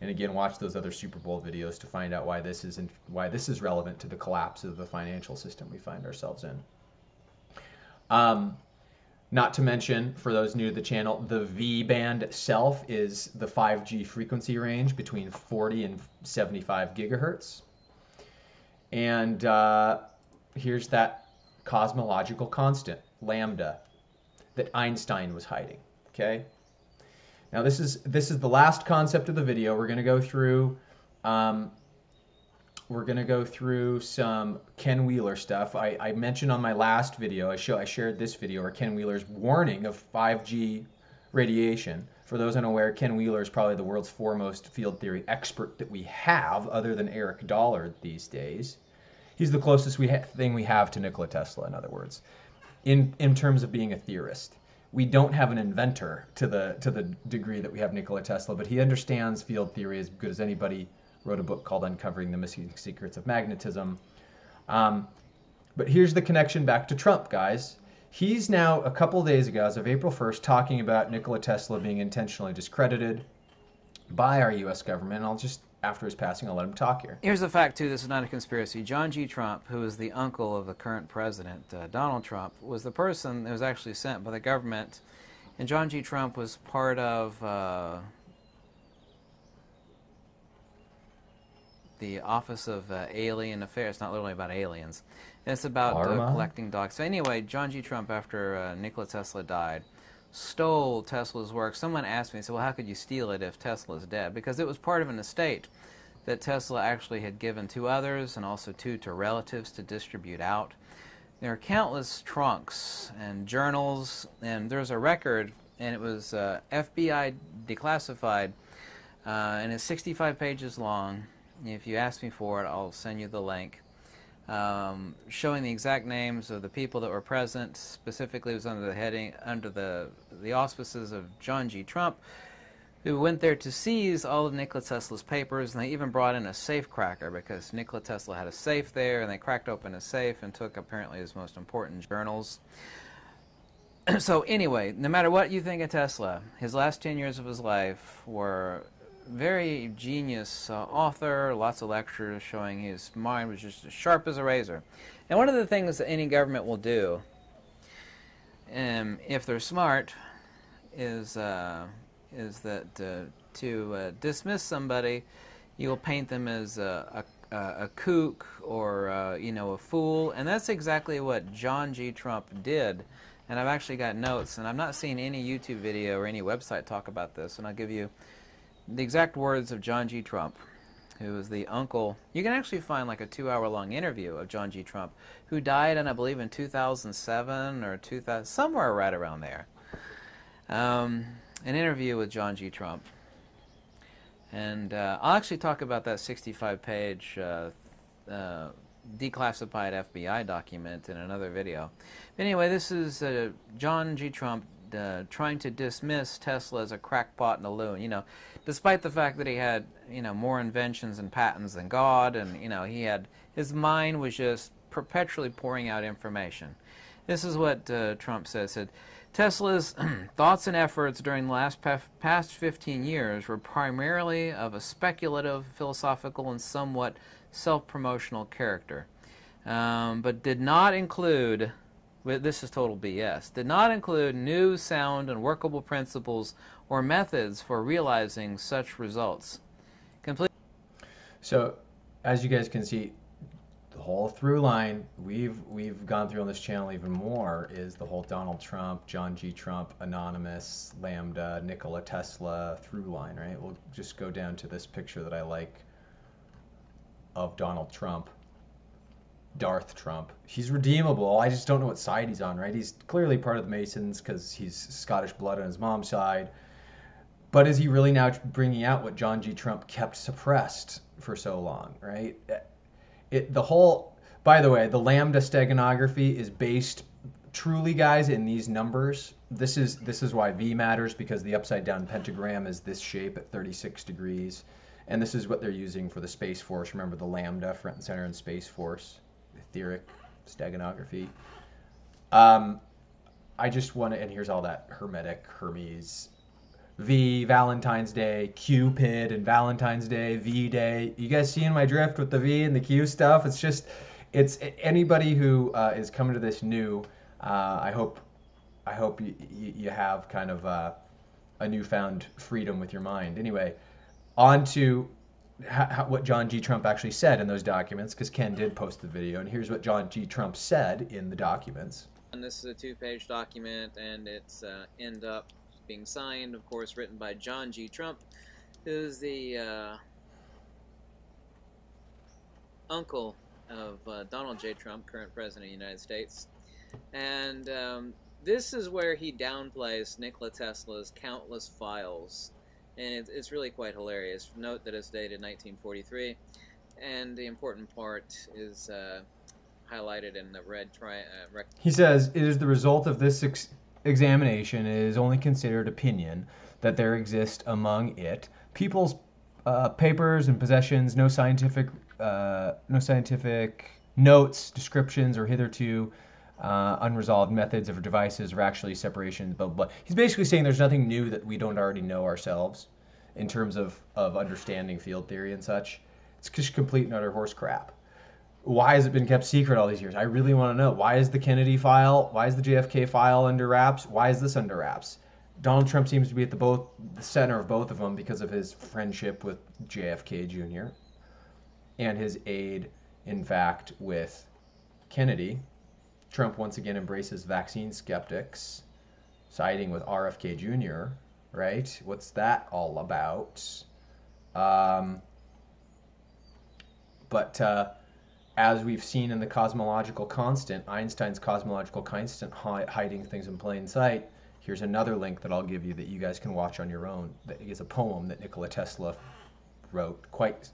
And again, watch those other Super Bowl videos to find out why this is relevant to the collapse of the financial system we find ourselves in. Not to mention, for those new to the channel, the V band itself is the 5G frequency range between 40 and 75 gigahertz. And here's that cosmological constant, lambda, that Einstein was hiding. Okay. Now this is the last concept of the video. We're going to go through some Ken Wheeler stuff. I mentioned on my last video, I shared this video, or Ken Wheeler's warning of 5G radiation. For those unaware, Ken Wheeler is probably the world's foremost field theory expert that we have, other than Eric Dollard these days. He's the closest thing we have to Nikola Tesla, in other words, in terms of being a theorist. We don't have an inventor to the degree that we have Nikola Tesla, but he understands field theory as good as anybody. Wrote a book called Uncovering the Missing Secrets of Magnetism. But here's the connection back to Trump, guys. He's now, a couple of days ago, as of April 1st, talking about Nikola Tesla being intentionally discredited by our U.S. government. And I'll just, after his passing, I'll let him talk here. Here's the fact, too. This is not a conspiracy. John G. Trump, who is the uncle of the current president, Donald Trump, was the person that was actually sent by the government. And John G. Trump was part of the Office of Alien Affairs. It's not literally about aliens. It's about collecting dogs. So anyway, John G. Trump, after Nikola Tesla died, stole Tesla's work. Someone asked me, well, how could you steal it if Tesla's dead? Because it was part of an estate that Tesla actually had given to others and also to relatives to distribute out. There are countless trunks and journals, and there's a record, and it was FBI declassified, and it's 65 pages long. If you ask me for it, I'll send you the link. Showing the exact names of the people that were present. Specifically, it was under the heading, under the auspices of John G. Trump, who went there to seize all of Nikola Tesla's papers, and they even brought in a safe cracker because Nikola Tesla had a safe there, and they cracked open a safe and took apparently his most important journals. So anyway, no matter what you think of Tesla, his last 10 years of his life were very genius author, lots of lectures showing his mind was just as sharp as a razor. And one of the things that any government will do, if they're smart, is that to dismiss somebody, you'll paint them as a kook or you know, a fool, and that's exactly what John G. Trump did. And I've actually got notes, and I've not seen any YouTube video or any website talk about this, and I'll give you the exact words of John G. Trump, who was the uncle. You can actually find like a 2-hour-long interview of John G. Trump, who died, and I believe in 2007 or 2000, somewhere right around there. An interview with John G. Trump. And I'll actually talk about that 65-page declassified FBI document in another video. But anyway, this is John G. Trump trying to dismiss Tesla as a crackpot and a loon. You know, despite the fact that he had, you know, more inventions and patents than God, and, you know, his mind was just perpetually pouring out information. This is what Trump said, Tesla's thoughts and efforts during the last past 15 years were primarily of a speculative, philosophical, and somewhat self-promotional character, but did not include, this is total BS, did not include new, sound, and workable principles or methods for realizing such results. So, as you guys can see, the whole through line we've gone through on this channel even more is the whole Donald Trump, John G. Trump, Anonymous, Lambda, Nikola Tesla through line, right? We'll just go down to this picture that I like of Donald Trump, Darth Trump. He's redeemable. I just don't know what side he's on, right? He's clearly part of the Masons because he's Scottish blood on his mom's side. But is he really now bringing out what John G. Trump kept suppressed for so long, right? By the way, the Lambda steganography is based truly, guys, in these numbers. This is why V matters, because the upside down pentagram is this shape at 36 degrees. And this is what they're using for the Space Force. Remember the Lambda, front and center in Space Force, etheric steganography. I just want to, and here's all that Hermetic, Hermes, V, Valentine's Day, Cupid, and Valentine's Day, V Day. You guys seeing my drift with the V and the Q stuff? It's anybody who is coming to this new. I hope you have kind of a newfound freedom with your mind. Anyway, on to what John G. Trump actually said in those documents, because Ken did post the video, and here's what John G. Trump said in the documents. And this is a 2-page document, and it's end up being signed, of course, written by John G. Trump, who's the uncle of Donald J. Trump, current president of the United States. And this is where he downplays Nikola Tesla's countless files. And it's really quite hilarious. Note that it's dated 1943, and the important part is highlighted in the red He says, it is the result of this examination, it is only considered opinion that there exist among it people's papers and possessions, no scientific notes, descriptions, or hitherto unresolved methods of devices or actually separations, blah, blah, blah. He's basically saying there's nothing new that we don't already know ourselves in terms of understanding field theory and such. It's just complete and utter horse crap. Why has it been kept secret all these years? I really want to know. Why is the Kennedy file, why is the JFK file under wraps? Why is this under wraps? Donald Trump seems to be at the center of both of them because of his friendship with JFK Jr. and his aid, in fact, with Kennedy. Trump once again embraces vaccine skeptics, siding with RFK Jr., right? What's that all about? As we've seen in the Cosmological Constant, Einstein's Cosmological Constant hiding things in plain sight, here's another link that I'll give you that you guys can watch on your own. That is a poem that Nikola Tesla wrote, quite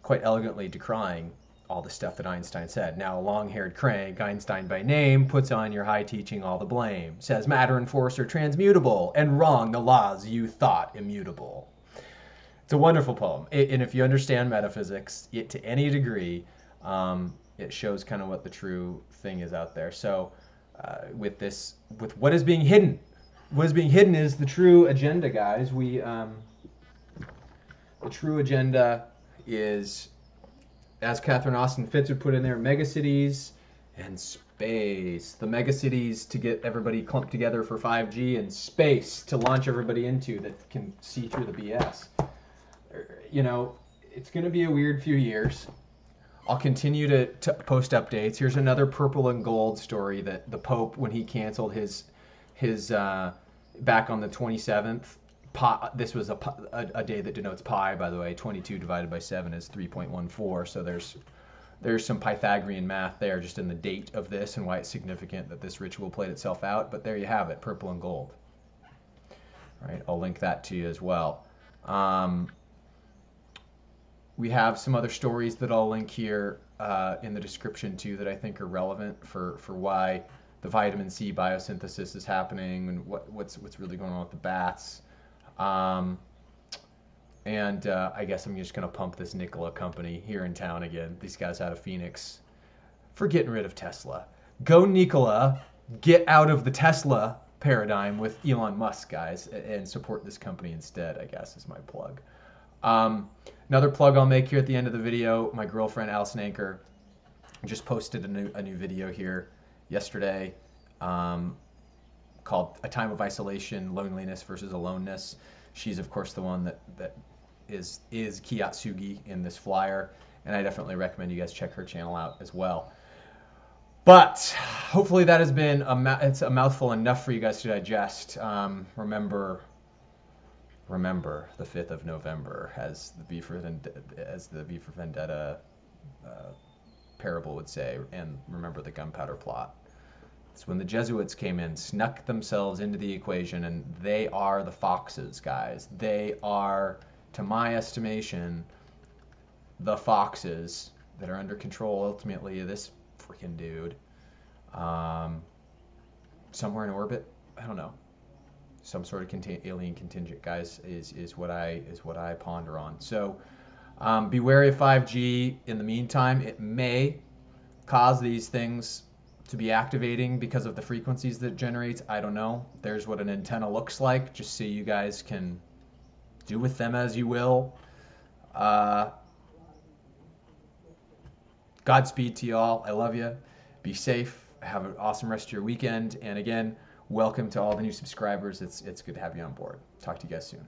elegantly decrying all the stuff that Einstein said. Now, a long-haired crank, Einstein by name, puts on your high teaching all the blame. Says matter and force are transmutable, and wrong the laws you thought immutable. It's a wonderful poem, and if you understand metaphysics to any degree, it shows kind of what the true thing is out there. So, with what is being hidden, is the true agenda, guys. The true agenda is, as Catherine Austin Fitz would put in there, megacities and space. The megacities to get everybody clumped together for 5G, and space to launch everybody into that can see through the BS. You know, it's going to be a weird few years. I'll continue to post updates. Here's another purple and gold story that the Pope, when he canceled his back on the 27th, this was a day that denotes pi, by the way. 22 divided by 7 is 3.14. So there's some Pythagorean math there just in the date of this and why it's significant that this ritual played itself out. But there you have it, purple and gold. All right, I'll link that to you as well. We have some other stories that I'll link here in the description too that I think are relevant for why the vitamin C biosynthesis is happening and what's really going on with the bats. I guess I'm just going to pump this Nikola company here in town again. These guys out of Phoenix for getting rid of Tesla. Go Nikola, get out of the Tesla paradigm with Elon Musk, guys, and support this company instead, I guess is my plug. Another plug I'll make here at the end of the video, my girlfriend Allison Anchor just posted a new video here yesterday called A Time of Isolation, Loneliness versus Aloneness. She's, of course, the one that is Kiyotsugi in this flyer, and I definitely recommend you guys check her channel out as well. But hopefully that has been it's a mouthful enough for you guys to digest. Remember the 5th of November, as the V for Vendetta parable would say, and remember the gunpowder plot. It's when the Jesuits came in, snuck themselves into the equation, and they are the foxes, guys. They are, to my estimation, the foxes that are under control ultimately of this freaking dude. Somewhere in orbit, I don't know. Some sort of alien contingent, guys, is what I ponder on. So be wary of 5G. In the meantime, it may cause these things to be activating because of the frequencies that it generates. I don't know. There's what an antenna looks like, just so you guys can do with them as you will. Godspeed to y'all. I love you. Be safe. Have an awesome rest of your weekend. And again, welcome to all the new subscribers. It's good to have you on board. Talk to you guys soon.